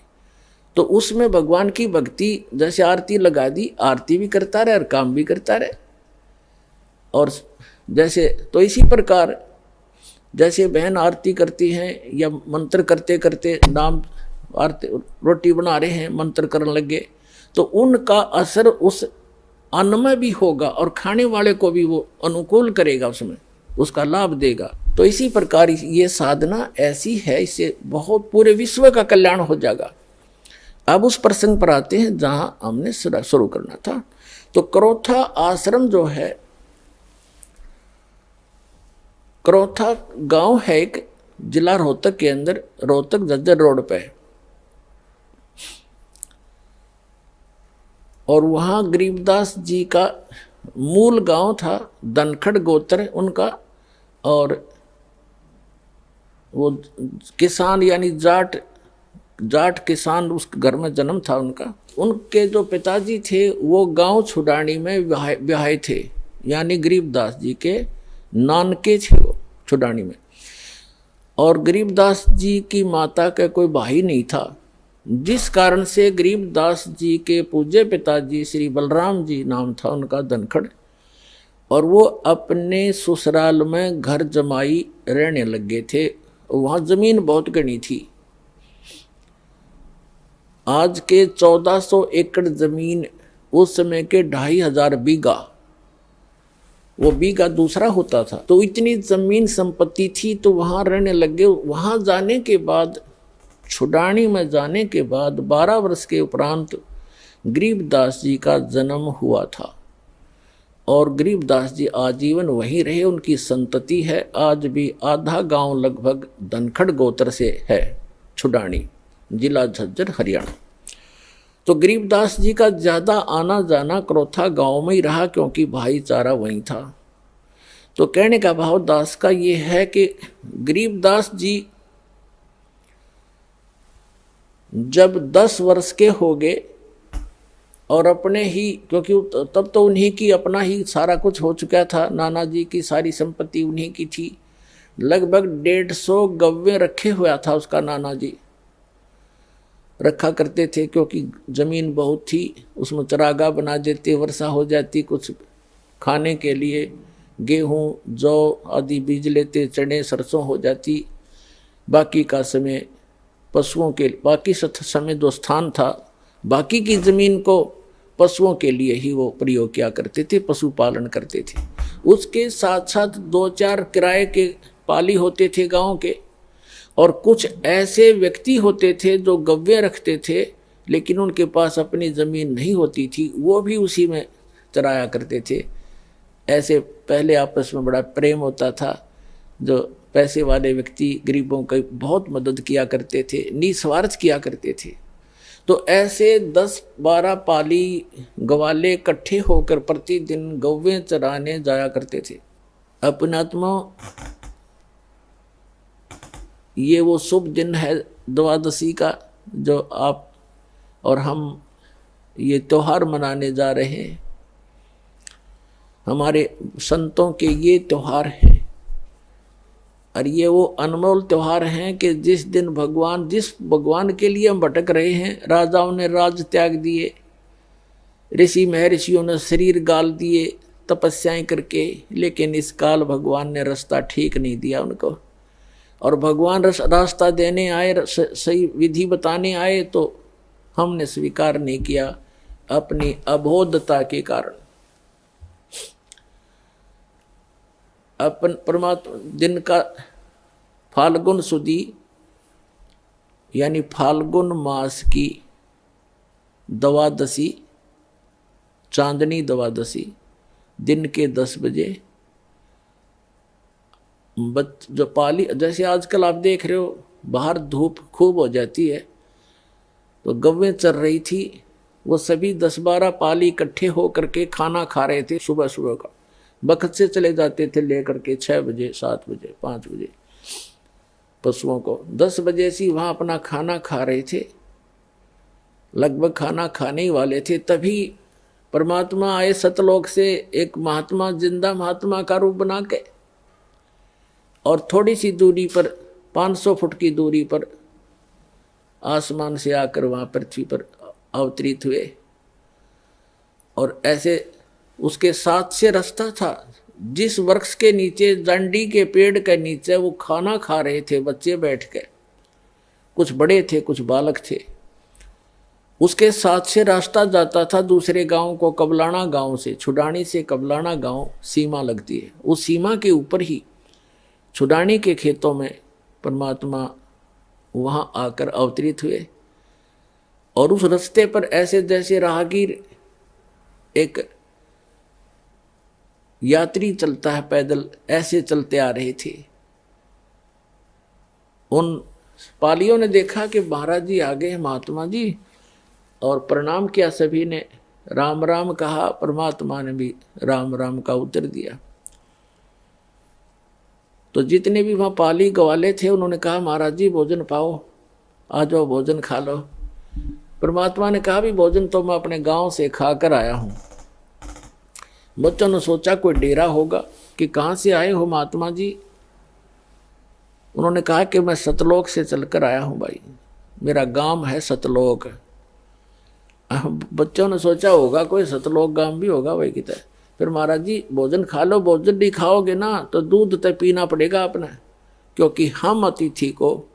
तो उसमें भगवान की भक्ति, जैसे आरती लगा दी, आरती भी करता रहे और काम भी करता रहे। और जैसे तो इसी प्रकार जैसे बहन आरती करती हैं, या मंत्र करते करते नाम आरती, रोटी बना रहे हैं, मंत्र करने लगे, तो उनका असर उस अन्न में भी होगा, और खाने वाले को भी वो अनुकूल करेगा, उसमें उसका लाभ देगा। तो इसी प्रकार ये साधना ऐसी है, इससे बहुत पूरे विश्व का कल्याण हो जाएगा। अब उस प्रसंग पर आते हैं जहां हमने शुरू करना था। तो क्रोथा आश्रम जो है, क्रोथा गांव है एक, जिला रोहतक के अंदर, रोहतक झज्जर रोड पे, और वहां गरीबदास जी का मूल गांव था, धनखड़ गोत्र उनका। और वो किसान यानी जाट जाट किसान उस घर में जन्म था उनका। उनके जो पिताजी थे वो गांव छुडानी में ब्याहे थे, यानी गरीबदास जी के नानके थे वो छुडानी में। और गरीबदास जी की माता का कोई भाई नहीं था, जिस कारण से गरीबदास जी के पूज्य पिताजी श्री बलराम जी नाम था उनका धनखड़, और वो अपने ससुराल में घर जमाई रहने लग गए थे। वहाँ जमीन बहुत घनी थी, आज के 1400 एकड़ जमीन उस समय के 2500 बीघा, वो बीघा दूसरा होता था। तो इतनी जमीन संपत्ति थी, तो वहां रहने लगे। वहां जाने के बाद, छुडानी में जाने के बाद 12 वर्ष के उपरांत गरीबदास जी का जन्म हुआ था, और गरीबदास जी आजीवन वहीं रहे। उनकी संतति है आज भी, आधा गांव लगभग धनखड़ गोत्र से है, छुडानी जिला झज्जर हरियाणा। तो गरीबदास जी का ज्यादा आना जाना क्रोथा गांव में ही रहा, क्योंकि भाईचारा वहीं था। तो कहने का भाव दास का ये है कि गरीबदास जी जब 10 वर्ष के हो गए और अपने ही, क्योंकि तब तो उन्हीं की अपना ही सारा कुछ हो चुका था, नाना जी की सारी संपत्ति उन्हीं की थी। लगभग 150 गव्वे रखे हुआ था उसका नाना जी, रखा करते थे, क्योंकि जमीन बहुत थी। उसमें चरागा बना देते, वर्षा हो जाती, कुछ खाने के लिए गेहूं जौ आदि बीज लेते, चने सरसों हो जाती। बाकी का समय पशुओं के, बाकी समय जो स्थान था, बाकी की जमीन को पशुओं के लिए ही वो प्रयोग किया करते थे, पशुपालन करते थे। उसके साथ साथ 2-4 किराए के पाली होते थे गांव के, और कुछ ऐसे व्यक्ति होते थे जो गव्वे रखते थे, लेकिन उनके पास अपनी जमीन नहीं होती थी, वो भी उसी में चराया करते थे। ऐसे पहले आपस में बड़ा प्रेम होता था। जो पैसे वाले व्यक्ति गरीबों की बहुत मदद किया करते थे, निस्वार्थ किया करते थे। तो ऐसे 10-12 पाली गवाले इकट्ठे होकर प्रतिदिन गव्वे चराने जाया करते थे। अपनात्मा, ये वो शुभ दिन है द्वादशी का, जो आप और हम ये त्योहार मनाने जा रहे हैं। हमारे संतों के ये त्योहार हैं, और ये वो अनमोल त्योहार हैं कि जिस दिन भगवान, जिस भगवान के लिए हम भटक रहे हैं, राजाओं ने राज त्याग दिए, ऋषि महर्षियों ने शरीर गाल दिए तपस्याएं करके, लेकिन इस काल भगवान ने रास्ता ठीक नहीं दिया उनको। और भगवान रास्ता देने आए, सही विधि बताने आए, तो हमने स्वीकार नहीं किया अपनी अबोधता के कारण। अपन परमात्मा दिन का फाल्गुन सुदी, यानी फाल्गुन मास की द्वादशी, चांदनी द्वादशी, दिन के 10 बजे जो पाली, जैसे आजकल आप देख रहे हो बाहर धूप खूब हो जाती है, तो गव्वें चल रही थी। वो सभी 10-12 पाली इकट्ठे होकर के खाना खा रहे थे। सुबह सुबह का बखत से चले जाते थे लेकर के 6 बजे, 7 बजे, 5 बजे पशुओं को। 10 बजे से वहाँ अपना खाना खा रहे थे, लगभग खाना खाने ही वाले थे। तभी परमात्मा आए सतलोक से, एक महात्मा, जिंदा महात्मा का रूप बना के, और थोड़ी सी दूरी पर, 500 फुट की दूरी पर आसमान से आकर वहाँ पृथ्वी पर अवतरित हुए। और ऐसे उसके साथ से रास्ता था, जिस वृक्ष के नीचे, जंडी के पेड़ के नीचे वो खाना खा रहे थे बच्चे बैठ के, कुछ बड़े थे कुछ बालक थे। उसके साथ से रास्ता जाता था दूसरे गांव को, कबलाना गांव से, छुडानी से कबलाना गांव सीमा लगती है। उस सीमा के ऊपर ही छुडानी के खेतों में परमात्मा वहां आकर अवतरित हुए। और उस रास्ते पर ऐसे जैसे राहगीर, एक यात्री चलता है पैदल, ऐसे चलते आ रहे थे। उन पालियों ने देखा कि महाराज जी आ गए, महात्मा जी, और प्रणाम किया। सभी ने राम राम कहा, परमात्मा ने भी राम राम का उत्तर दिया। तो जितने भी वहाँ पाली गवाले थे उन्होंने कहा महाराज जी भोजन पाओ, आ जाओ भोजन खा लो। परमात्मा ने कहा भी भोजन तो मैं अपने गांव से खा कर आया हूँ। बच्चों ने सोचा कोई डेरा होगा कि कहाँ से आए हो महात्मा जी। उन्होंने कहा कि मैं सतलोक से चलकर आया हूँ भाई, मेरा गांव है सतलोक। बच्चों ने सोचा होगा कोई सतलोक गांव भी होगा भाई कितना। फिर महाराज जी भोजन खा लो, भोजन नहीं खाओगे ना तो दूध तो पीना पड़ेगा अपना, क्योंकि हम अतिथि को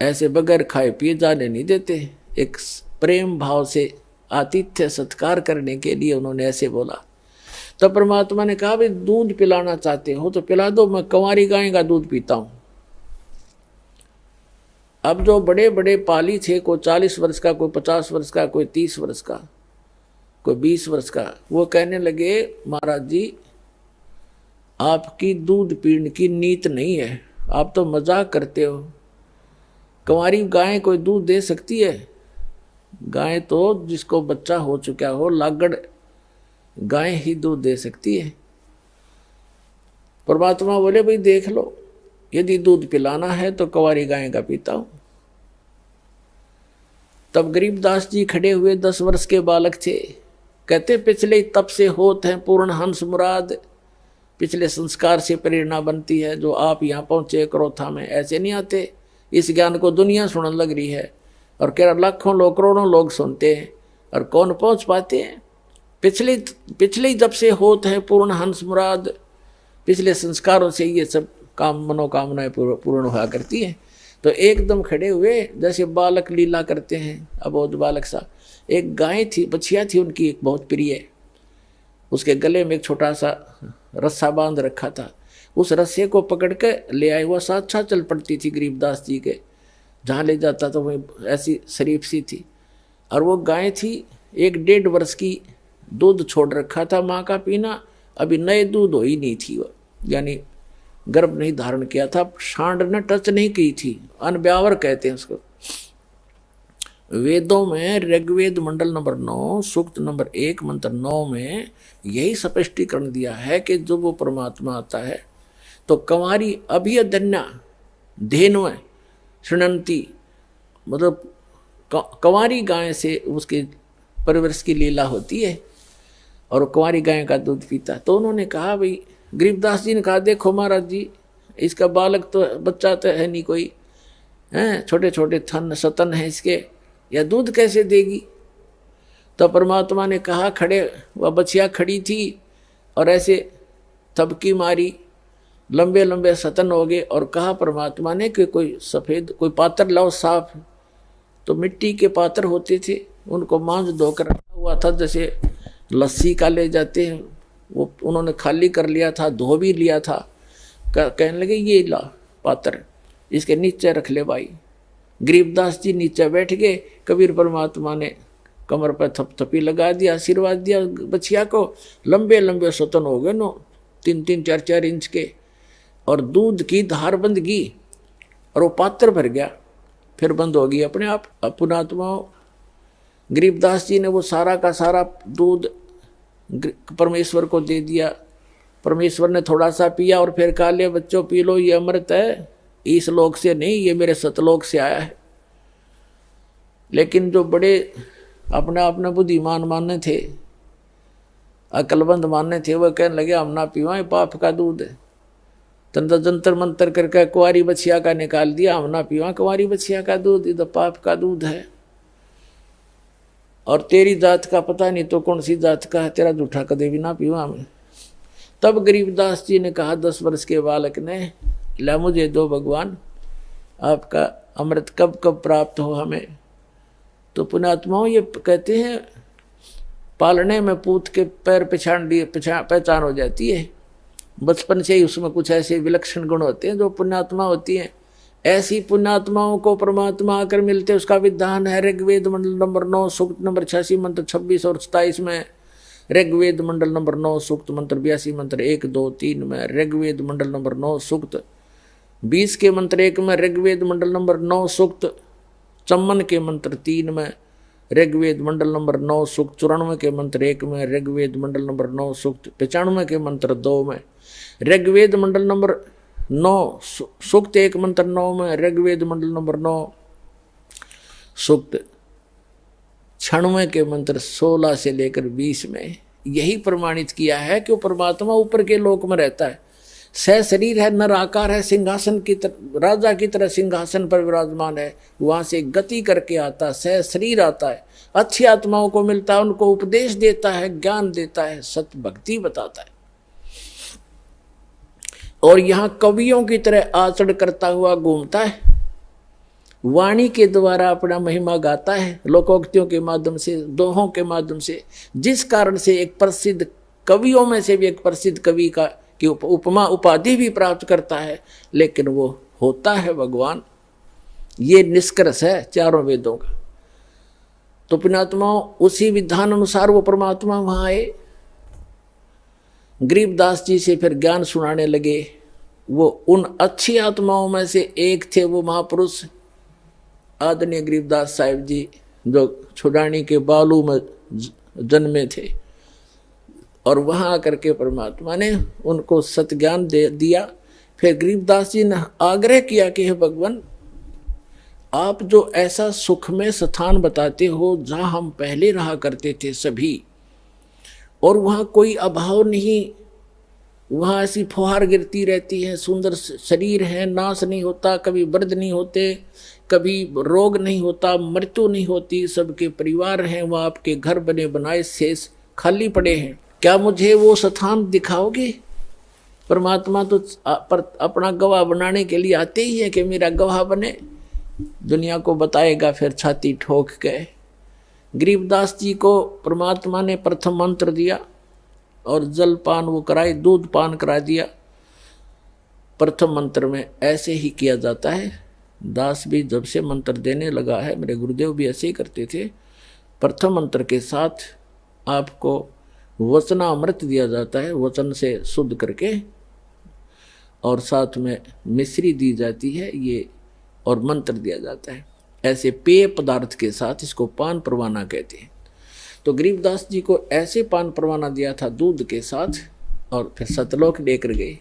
ऐसे बगैर खाए पिए जाने नहीं देते। एक प्रेम भाव से आतिथ्य सत्कार करने के लिए उन्होंने ऐसे बोला। तो परमात्मा ने कहा भाई दूध पिलाना चाहते हो तो पिला दो, मैं कंवारी गाय का दूध पीता हूं। अब जो बड़े बड़े पाली थे, कोई 40 वर्ष का, कोई 50 वर्ष का, कोई 30 वर्ष का, कोई 20 वर्ष का, वो कहने लगे महाराज जी आपकी दूध पीने की नीत नहीं है, आप तो मजाक करते हो। कंवारी गाय कोई दूध दे सकती है? गाय तो जिसको बच्चा हो चुका हो, लागड़ गाय ही दूध दे सकती है। परमात्मा बोले भाई देख लो, यदि दूध पिलाना है तो कंवारी गाय का पीता हूं। तब गरीबदास जी खड़े हुए, 10 वर्ष के बालक थे। कहते पिछले तप से होत है पूर्ण हंस मुराद। पिछले संस्कार से प्रेरणा बनती है। जो आप यहाँ पहुंचे क्रोथा में ऐसे नहीं आते। इस ज्ञान को दुनिया सुनने लग रही है और कह रहा लाखों लोग करोड़ों लोग सुनते हैं और कौन पहुंच पाते हैं। पिछले जब से होत है पूर्ण हंस मुराद। पिछले संस्कारों से ये सब काम मनोकामनाएं पूर्ण हुआ करती है। तो एकदम खड़े हुए जैसे बालक लीला करते हैं, अबोध बालक सा। एक गाय थी, बछिया थी उनकी, एक बहुत प्रिय। उसके गले में एक छोटा सा रस्सा बांध रखा था। उस रस्से को पकड़ के ले आए, हुआ साथ चल पड़ती थी गरीबदास जी के। जहाँ ले जाता तो वह ऐसी शरीफ सी थी। और वो गाय थी 1-1.5 वर्ष की, दूध छोड़ रखा था माँ का पीना, अभी नए दूध हो ही नहीं थी वो, यानी गर्भ नहीं धारण किया था, सांड ने टच नहीं की थी। अनब्यावर कहते हैं उसको। वेदों में ऋग्वेद मंडल नंबर 9 सूक्त नंबर 1 मंत्र 9 में यही स्पष्टीकरण दिया है कि जब वो परमात्मा आता है तो कंवारी अभियधन्या धेनु शृणंती, मतलब कंवारी गाय से उसके परिवर्ष की लीला होती है और कंवारी गाय का दूध पीता। तो उन्होंने कहा भाई, गरीबदास जी ने कहा देखो महाराज जी इसका बालक तो बच्चा तो है नहीं कोई, हैं छोटे छोटे थन सतन है इसके, या दूध कैसे देगी। तो परमात्मा ने कहा, खड़े वह बछिया खड़ी थी और ऐसे थपकी मारी, लंबे लंबे सतन हो गए। और कहा परमात्मा ने कि कोई सफ़ेद कोई पात्र लाओ साफ। तो मिट्टी के पात्र होते थे, उनको मांझ धोकर रखा हुआ था, जैसे लस्सी का ले जाते हैं, वो उन्होंने खाली कर लिया था, धो भी लिया था। कहने लगे ये ला पात्र, इसके नीचे रख ले भाई। गरीबदास जी नीचे बैठ गए। कबीर परमात्मा ने कमर पर थपथपी लगा दिया, आशीर्वाद दिया बछिया को। लंबे लंबे सतन हो गए, 3-3, 4-4 इंच के, और दूध की धार बंद की और वो पात्र भर गया, फिर बंद हो गई अपने आप। पुणात्मा गरीबदास जी ने वो सारा का सारा दूध परमेश्वर को दे दिया। परमेश्वर ने थोड़ा सा पिया और फिर कहा ले बच्चों पी लो, ये अमृत है, इस लोक से नहीं, ये मेरे सतलोक से आया है। लेकिन जो बड़े अपने बुद्धिमान माने थे, अकलबंद माने थे, वह कहने लगे हम ना पीवा, पाप का दूध है। तंत्र जंतर मंत्र करके कुंवारी बछिया का निकाल दिया, हम ना पीवा कुंवारी बछिया का दूध, ये तो पाप का दूध है। और तेरी जात का पता नहीं तो कौन सी जात का है, तेरा जूठा कदे भी ना पीवा मैं। तब गरीबदास जी ने कहा 10 वर्ष के बालक ने, ला मुझे दो भगवान, आपका अमृत कब कब प्राप्त हो हमें। तो पुण्यात्माओं ये कहते हैं पालने में पूत के पैर पहचान हो जाती है। बचपन से ही उसमें कुछ ऐसे विलक्षण गुण होते हैं जो पुण्यात्मा होती हैं। ऐसी पुण्यात्माओं को परमात्मा आकर मिलते, उसका विधान है ऋग्वेद मंडल नंबर 9 सूक्त नंबर 86 मंत्र 26 और 27 में। ऋग्वेद मंडल नंबर 9 सूक्त मंत्र 82 मंत्र 1, 2, 3 में। ऋग्वेद मंडल नंबर 9 सूक्त 20 के मंत्र 1 में। ऋग्वेद मंडल नंबर 9 सूक्त 54 के मंत्र 3 में। ऋग्वेद मंडल नंबर 9 सूक्त 94 के मंत्र 1 में। ऋग्वेद मंडल नंबर 9 सूक्त 95 के मंत्र 2 में। ऋग्वेद मंडल नंबर 9 सूक्त, एक मंत्र 9 में, ऋग्वेद मंडल नंबर 9 सूक्त 96 के मंत्र 16 से लेकर 20 में यही प्रमाणित किया है कि वो परमात्मा ऊपर के लोक में रहता है, सह शरीर है, नर आकार है, सिंहासन की तरह, राजा की तरह सिंहासन पर विराजमान है, वहां से गति करके आता है, सह शरीर आता है, अच्छी आत्माओं को मिलता है, उनको उपदेश देता है, ज्ञान देता है, सत्य भक्ति बताता है, और यहां कवियों की तरह आचरण करता हुआ घूमता है, वाणी के द्वारा अपना महिमा गाता है, लोकोक्तियों के माध्यम से, दोहों के माध्यम से, जिस कारण से एक प्रसिद्ध कवियों में से भी एक प्रसिद्ध कवि का की उपमा उपाधि भी प्राप्त करता है, लेकिन वो होता है भगवान। ये निष्कर्ष है चारों वेदों का। तो पुण्यात्माओं, उसी विधान अनुसार वो परमात्मा वहां आए, गरीबदास जी से फिर ज्ञान सुनाने लगे। वो उन अच्छी आत्माओं में से एक थे, वो महापुरुष आदरणीय गरीबदास साहिब जी, जो छुड़ानी के बालू में जन्मे थे, और वहां आकर के परमात्मा ने उनको सत्य ज्ञान दे दिया। फिर गरीबदास जी ने आग्रह किया कि हे भगवान, आप जो ऐसा सुख में स्थान बताते हो जहां हम पहले रहा करते थे सभी, और वहां कोई अभाव नहीं, वहां ऐसी फुहार गिरती रहती है, सुंदर शरीर है, नाश नहीं होता, कभी वृद्ध नहीं होते, कभी रोग नहीं होता, मृत्यु नहीं होती, सबके परिवार हैं, वहां आपके घर बने बनाए शेष खाली पड़े हैं, क्या मुझे वो स्थान दिखाओगे? परमात्मा तो अपना गवाह बनाने के लिए आते ही है कि मेरा गवाह बने, दुनिया को बताएगा। फिर छाती ठोक के गरीबदास जी को परमात्मा ने प्रथम मंत्र दिया और जल पान वो कराए, दूध पान करा दिया। प्रथम मंत्र में ऐसे ही किया जाता है। दास भी जब से मंत्र देने लगा है, मेरे गुरुदेव भी ऐसे ही करते थे। प्रथम मंत्र के साथ आपको वचनामृत दिया जाता है, वचन से शुद्ध करके, और साथ में मिश्री दी जाती है ये, और मंत्र दिया जाता है। ऐसे पेय पदार्थ के साथ इसको पान परवाना कहते हैं। तो गरीबदास जी को ऐसे पान परवाना दिया था दूध के साथ, और फिर सतलोक लेकर गए।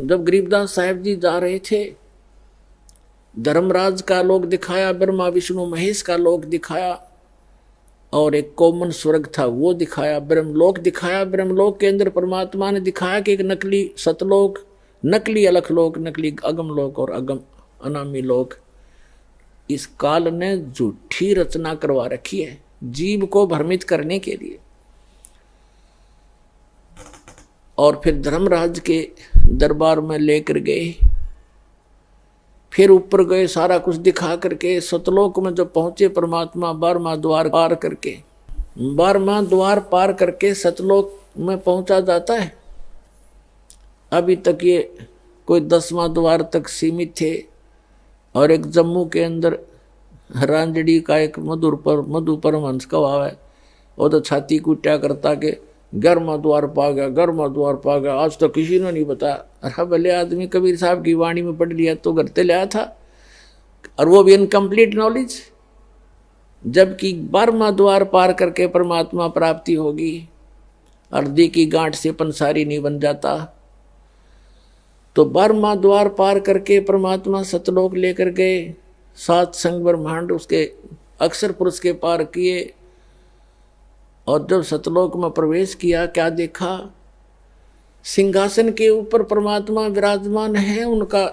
जब गरीबदास साहिब जी जा रहे थे, धर्मराज का लोक दिखाया, ब्रह्मा विष्णु महेश का लोक दिखाया, और एक कॉमन स्वर्ग था वो दिखाया, ब्रह्मलोक दिखाया। ब्रह्मलोक के अंदर परमात्मा ने दिखाया कि एक नकली सतलोक, नकली अलखलोक, नकली अगमलोक और अगम अनामी लोक। इस काल ने झूठी रचना करवा रखी है जीव को भ्रमित करने के लिए। और फिर धर्मराज के दरबार में लेकर गए, फिर ऊपर गए, सारा कुछ दिखा करके सतलोक में जब पहुंचे परमात्मा, 12वां द्वार पार करके, 12वां द्वार पार करके सतलोक में पहुंचा जाता है। अभी तक ये कोई 10वां द्वार तक सीमित थे, और एक जम्मू के अंदर रांजड़ी का एक मधु परमहंस का भाव है, वो तो छाती कुट्या करता के 11वां द्वार पा गया, 11वां द्वार पा गया, आज तो किसी ने नहीं बताया। अरे भले आदमी कबीर साहब की वाणी में पढ़ लिया तो घर ते लाया था, और वो भी इनकम्प्लीट नॉलेज। जबकि 12वां द्वार पार करके परमात्मा प्राप्ति होगी, अर्धी की गांठ से पंसारी नहीं बन जाता। तो 12वां द्वार पार करके परमात्मा सतलोक लेकर गए, 7 संग ब्रह्मांड उसके अक्षर पुरुष के पार किए, और जब सतलोक में प्रवेश किया, क्या देखा? सिंहासन के ऊपर परमात्मा विराजमान है, उनका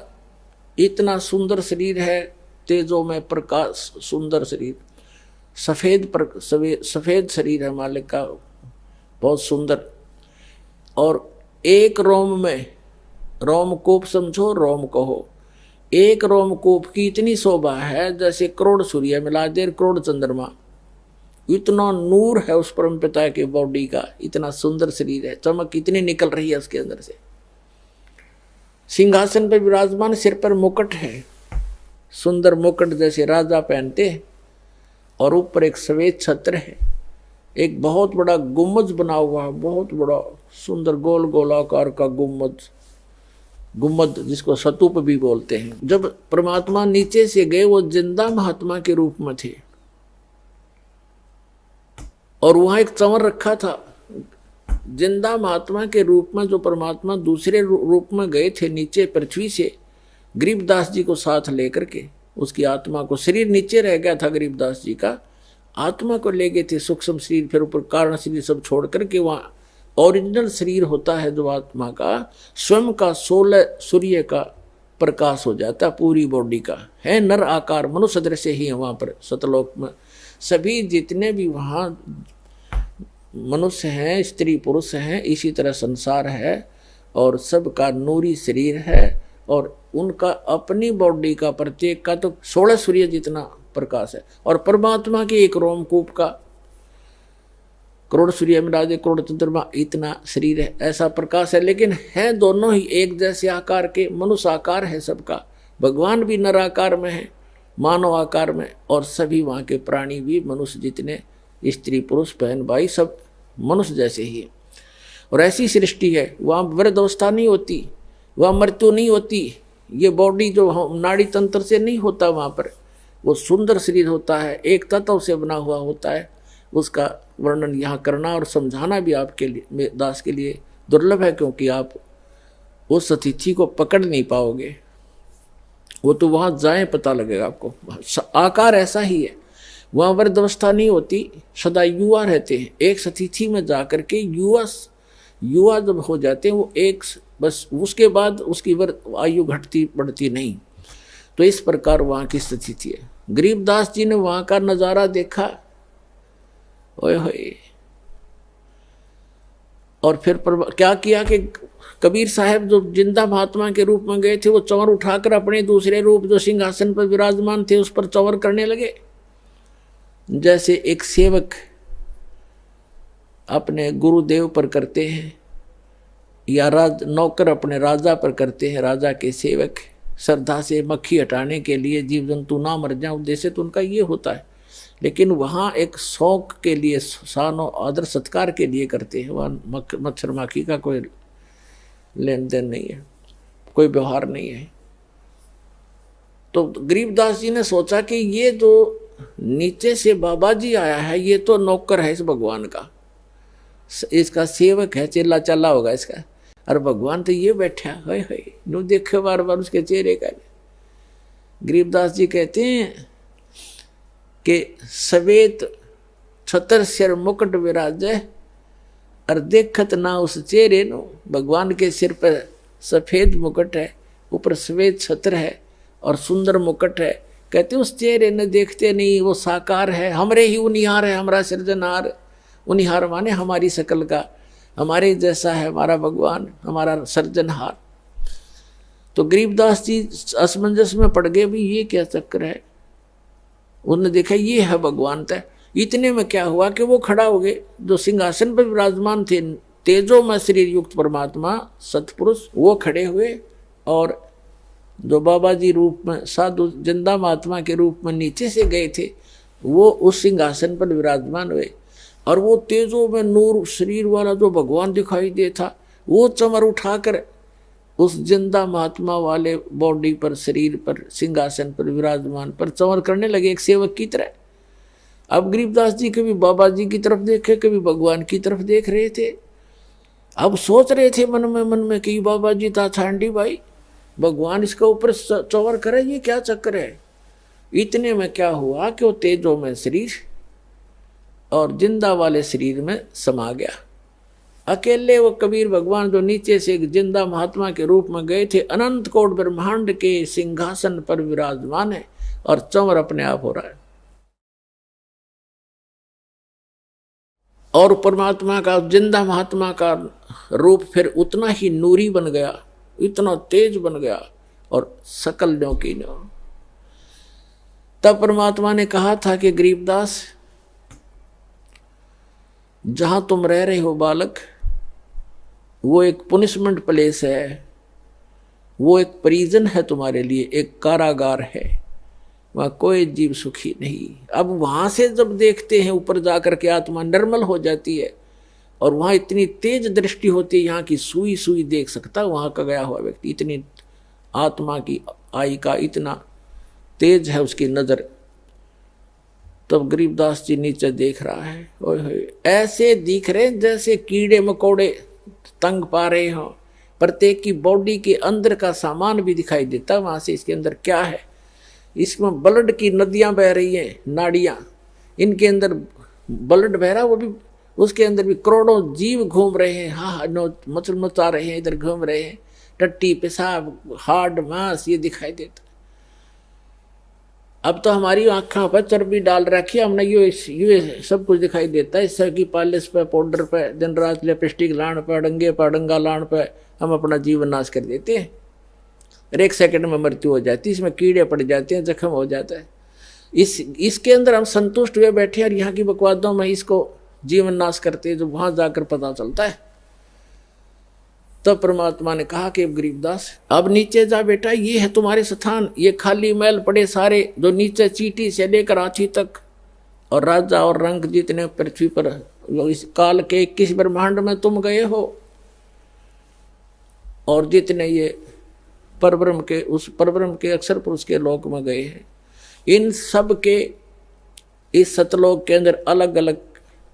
इतना सुंदर शरीर है, तेजों में प्रकाश, सुंदर शरीर, सफेद शरीर है मालिक का, बहुत सुंदर। और एक रोम में, रोमकूप समझो, रोम कहो, एक रोमकूप की इतनी शोभा है जैसे करोड़ सूर्य मिला दे, करोड़ चंद्रमा। इतना नूर है उस परम पिता के बॉडी का, इतना सुंदर शरीर है, चमक इतनी निकल रही है उसके अंदर से। सिंहासन पर विराजमान, सिर पर मुकुट है, सुंदर मुकुट जैसे राजा पहनते, और ऊपर एक सफेद छत्र है। एक बहुत बड़ा गुम्बद बना हुआ है, बहुत बड़ा सुंदर गोल गोलाकार का गुम्बद जिसको स्तूप भी बोलते हैं। जब परमात्मा नीचे से गए, वो जिंदा महात्मा के रूप में थे, और वहां एक चंवर रखा था, जिंदा महात्मा के रूप में जो परमात्मा दूसरे रूप में गए थे नीचे पृथ्वी से गरीबदास जी को साथ लेकर के, उसकी आत्मा को, शरीर नीचे रह गया था गरीबदास जी का, आत्मा को ले गए थे सूक्ष्म शरीर, फिर ऊपर कारण शरीर सब छोड़ करके वहाँ ओरिजिनल शरीर होता है जो आत्मा का, स्वयं का 16 सूर्य का प्रकाश हो जाता पूरी बॉडी का, है नर आकार, मनुष्य दृश्य ही है वहाँ पर सतलोक में। सभी जितने भी वहाँ मनुष्य हैं, स्त्री पुरुष हैं, इसी तरह संसार है और सबका नूरी शरीर है और उनका अपनी बॉडी का प्रत्येक का तो 16 सूर्य जितना प्रकाश है और परमात्मा के एक रोमकूप का करोड़ सूर्य में राजे करोड़ चंद्रमा इतना शरीर है, ऐसा प्रकाश है। लेकिन है दोनों ही एक जैसे आकार के, मनुष्य आकार है सबका, भगवान भी नर आकार में है, मानव आकार में, और सभी वहाँ के प्राणी भी मनुष्य जितने, स्त्री पुरुष बहन भाई सब मनुष्य जैसे ही है। और ऐसी सृष्टि है, वहाँ वृद्धावस्था नहीं होती, वहाँ मृत्यु नहीं होती, ये बॉडी जो नाड़ी तंत्र से नहीं होता वहाँ पर, वो सुंदर शरीर होता है, एक तत्व से बना हुआ होता है। उसका वर्णन यहाँ करना और समझाना भी आपके लिए, दास के लिए दुर्लभ है, क्योंकि आप उस अतिथि को पकड़ नहीं पाओगे, वो तो वहाँ जाए पता लगेगा आपको। आकार ऐसा ही है, वहाँ वृद्धावस्था नहीं होती, सदा युवा रहते हैं। एक अतिथि में जा कर के युवा जब हो जाते हैं वो एक, बस उसके बाद उसकी आयु घटती बढ़ती नहीं। तो इस प्रकार वहाँ की स्थिति है। गरीबदास जी ने वहाँ का नज़ारा देखा, ओए होए, और फिर क्या किया कि कबीर साहब जो जिंदा महात्मा के रूप में गए थे, वो चंवर उठाकर अपने दूसरे रूप जो सिंहासन पर विराजमान थे उस पर चंवर करने लगे। जैसे एक सेवक अपने गुरुदेव पर करते हैं या नौकर अपने राजा पर करते हैं, राजा के सेवक श्रद्धा से मक्खी हटाने के लिए, जीव जंतु ना मर जाए उद्देश्य तो उनका ये होता है। लेकिन वहाँ एक शौक के लिए, शान और आदर सत्कार के लिए करते हैं, वहाँ मच्छर माखी का कोई लेन देन नहीं है, कोई व्यवहार नहीं है। तो गरीबदास जी ने सोचा कि ये जो नीचे से बाबा जी आया है, ये तो नौकर है इस भगवान का, इसका सेवक है, चेला चला होगा इसका, और भगवान तो ये बैठा है, नो देखे बार बार उसके चेहरे का। गरीबदास जी कहते हैं कि सवेत छतर सिर मुकुट विराजे, और देखत ना उस चेहरे नो, भगवान के सिर पर सफेद मुकुट है, ऊपर सफेद छत्र है और सुंदर मुकुट है। कहते उस चेहरे ने देखते नहीं, वो साकार है, हमरे ही उनिहार है, हमारा सृजनहार। उनिहार माने हमारी शकल का, हमारे जैसा है हमारा भगवान, हमारा सृजनहार। तो गरीबदास जी असमंजस में पड़ गए, भी ये क्या चक्कर है। उन्होंने देखा ये है भगवान तय। इतने में क्या हुआ कि वो खड़ा हो गए, जो सिंहासन पर विराजमान थे तेजो में शरीर युक्त परमात्मा सतपुरुष, वो खड़े हुए, और जो बाबा जी रूप में साधु जिंदा महात्मा के रूप में नीचे से गए थे, वो उस सिंहासन पर विराजमान हुए। और वो तेजो में नूर शरीर वाला जो भगवान दिखाई दे था, वो चमर उठाकर उस जिंदा महात्मा वाले बॉडी पर, शरीर पर, सिंहासन पर विराजमान पर चमर करने लगे एक सेवक की तरह। अब गरीबदास जी कभी बाबा जी की तरफ देखे, कभी भगवान की तरफ देख रहे थे। अब सोच रहे थे मन में कि बाबा जी था छांडी भाई, भगवान इसका ऊपर चौवर करे, ये क्या चक्कर है। इतने में क्या हुआ कि वो तेजो में शरीर और जिंदा वाले शरीर में समा गया। अकेले वो कबीर भगवान जो नीचे से एक जिंदा महात्मा के रूप में गए थे, अनंत कोट ब्रह्मांड के सिंहासन पर विराजमान है और चंवर अपने आप हो रहा है। और परमात्मा का, जिंदा महात्मा का रूप फिर उतना ही नूरी बन गया, इतना तेज बन गया, और सकल न्यों की न्यों। तब परमात्मा ने कहा था कि गरीबदास, जहां तुम रह रहे हो बालक, वो एक पुनिशमेंट प्लेस है, वो एक प्रिजन है तुम्हारे लिए, एक कारागार है, वहाँ कोई जीव सुखी नहीं। अब वहां से जब देखते हैं ऊपर जाकर के आत्मा निर्मल हो जाती है, और वहाँ इतनी तेज दृष्टि होती है, यहाँ की सुई सुई देख सकता वहाँ का गया हुआ व्यक्ति, इतनी आत्मा की आई का इतना तेज है उसकी नज़र। तब गरीबदास जी नीचे देख रहा है, ओए होए, ऐसे दिख रहे जैसे कीड़े मकोड़े तंग पा रहे हो। प्रत्येक की बॉडी के अंदर का सामान भी दिखाई देता वहां से, इसके अंदर क्या है। इसमें ब्लड की नदियां बह रही हैं, नाड़ियां, इनके अंदर ब्लड बह रहा, वो भी उसके अंदर भी करोड़ों जीव घूम रहे हैं, हाँ मचल मचा रहे हैं, इधर घूम रहे हैं, टट्टी पेशाब हार्ड मांस ये दिखाई देता। अब तो हमारी आंखों पर चर्बी डाल रखी है हमने, ये सब कुछ दिखाई देता है। सर की पॉलिश पे, पाउडर पे, दिन रात लिपस्टिक लाण पे, डंगे पे, डंगा लाण पे हम अपना जीवन नाश कर देते हैं और 1 सेकंड में मृत्यु हो जाती है। इसमें कीड़े पड़ जाते हैं, जख्म हो जाता है। इसके अंदर हम संतुष्ट हुए बैठे हैं और यहाँ की बकवादों में इसको जीवन नाश करते हैं, जो वहां जाकर पता चलता है। तब परमात्मा ने कहा कि गरीबदास अब नीचे जा बेटा, ये है तुम्हारे स्थान, ये खाली महल पड़े सारे, जो नीचे चीटी से लेकर हाथी तक, और राजा और रंग जितने पृथ्वी पर इस काल के 21 ब्रह्मांड में तुम गए हो, और जितने ये परब्रह्म के, उस परब्रह्म के अक्षर पुरुष के लोक में गए हैं, इन सब के इस सतलोक के अंदर अलग अलग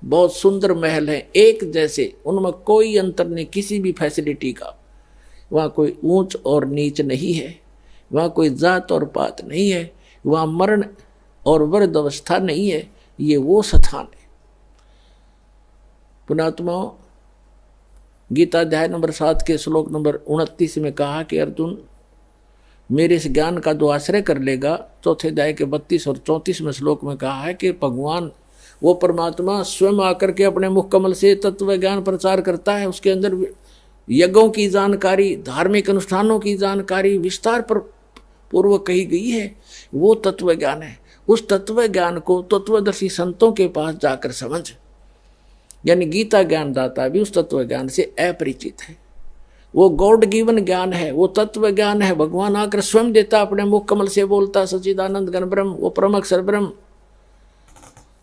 बहुत सुंदर महल हैं, एक जैसे, उनमें कोई अंतर नहीं किसी भी फैसिलिटी का। वहाँ कोई ऊंच और नीच नहीं है, वहाँ कोई जात और पात नहीं है, वहाँ मरण और वृद्ध अवस्था नहीं है। ये वो स्थान है। पुणात्माओं, गीता अध्याय नंबर 7 के श्लोक नंबर 29 में कहा कि अर्जुन, मेरे इस ज्ञान का जो आश्रय कर लेगा, चौथे अध्याय के 32 और 34 में श्लोक में कहा है कि भगवान वो परमात्मा स्वयं आकर के अपने मुख कमल से तत्व ज्ञान प्रचार करता है। उसके अंदर यज्ञों की जानकारी, धार्मिक अनुष्ठानों की जानकारी विस्तार पर पूर्वक कही गई है। वो तत्व ज्ञान है। उस तत्व ज्ञान को तत्वदर्शी संतों के पास जाकर समझ, यानी गीता ज्ञान दाता भी उस तत्व ज्ञान से अपरिचित है। वो गॉड गिवन ज्ञान है, वो तत्व ज्ञान है। भगवान आकर स्वयं देता, अपने मुख कमल से बोलता, सच्चिदानंद घन ब्रह्म, वो परम अक्षर ब्रह्म।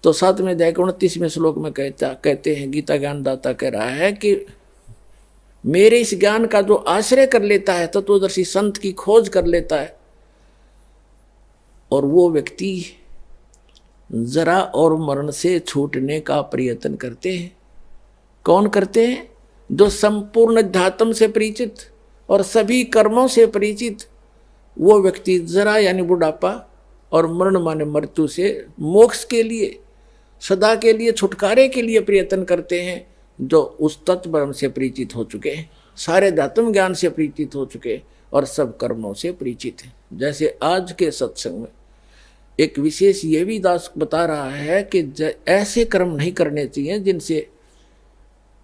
तो 7वें अध्याय के 29वें श्लोक में कहते हैं, गीता ज्ञान दाता कह रहा है कि मेरे इस ज्ञान का जो आश्रय कर लेता है, तत्वदर्शी संत की खोज कर लेता है, और वो व्यक्ति जरा और मरण से छूटने का प्रयत्न करते हैं। कौन करते हैं? जो संपूर्ण अध्यात्म से परिचित और सभी कर्मों से परिचित, वो व्यक्ति जरा यानी बुढ़ापा और मरण माने मृत्यु से मोक्ष के लिए, सदा के लिए, छुटकारे के लिए प्रयत्न करते हैं, जो उस तत्व ब्रह्म से परिचित हो चुके हैं, सारे धात्म ज्ञान से परिचित हो चुके और सब कर्मों से परिचित हैं। जैसे आज के सत्संग में एक विशेष ये भी दास बता रहा है कि ऐसे कर्म नहीं करने चाहिए जिनसे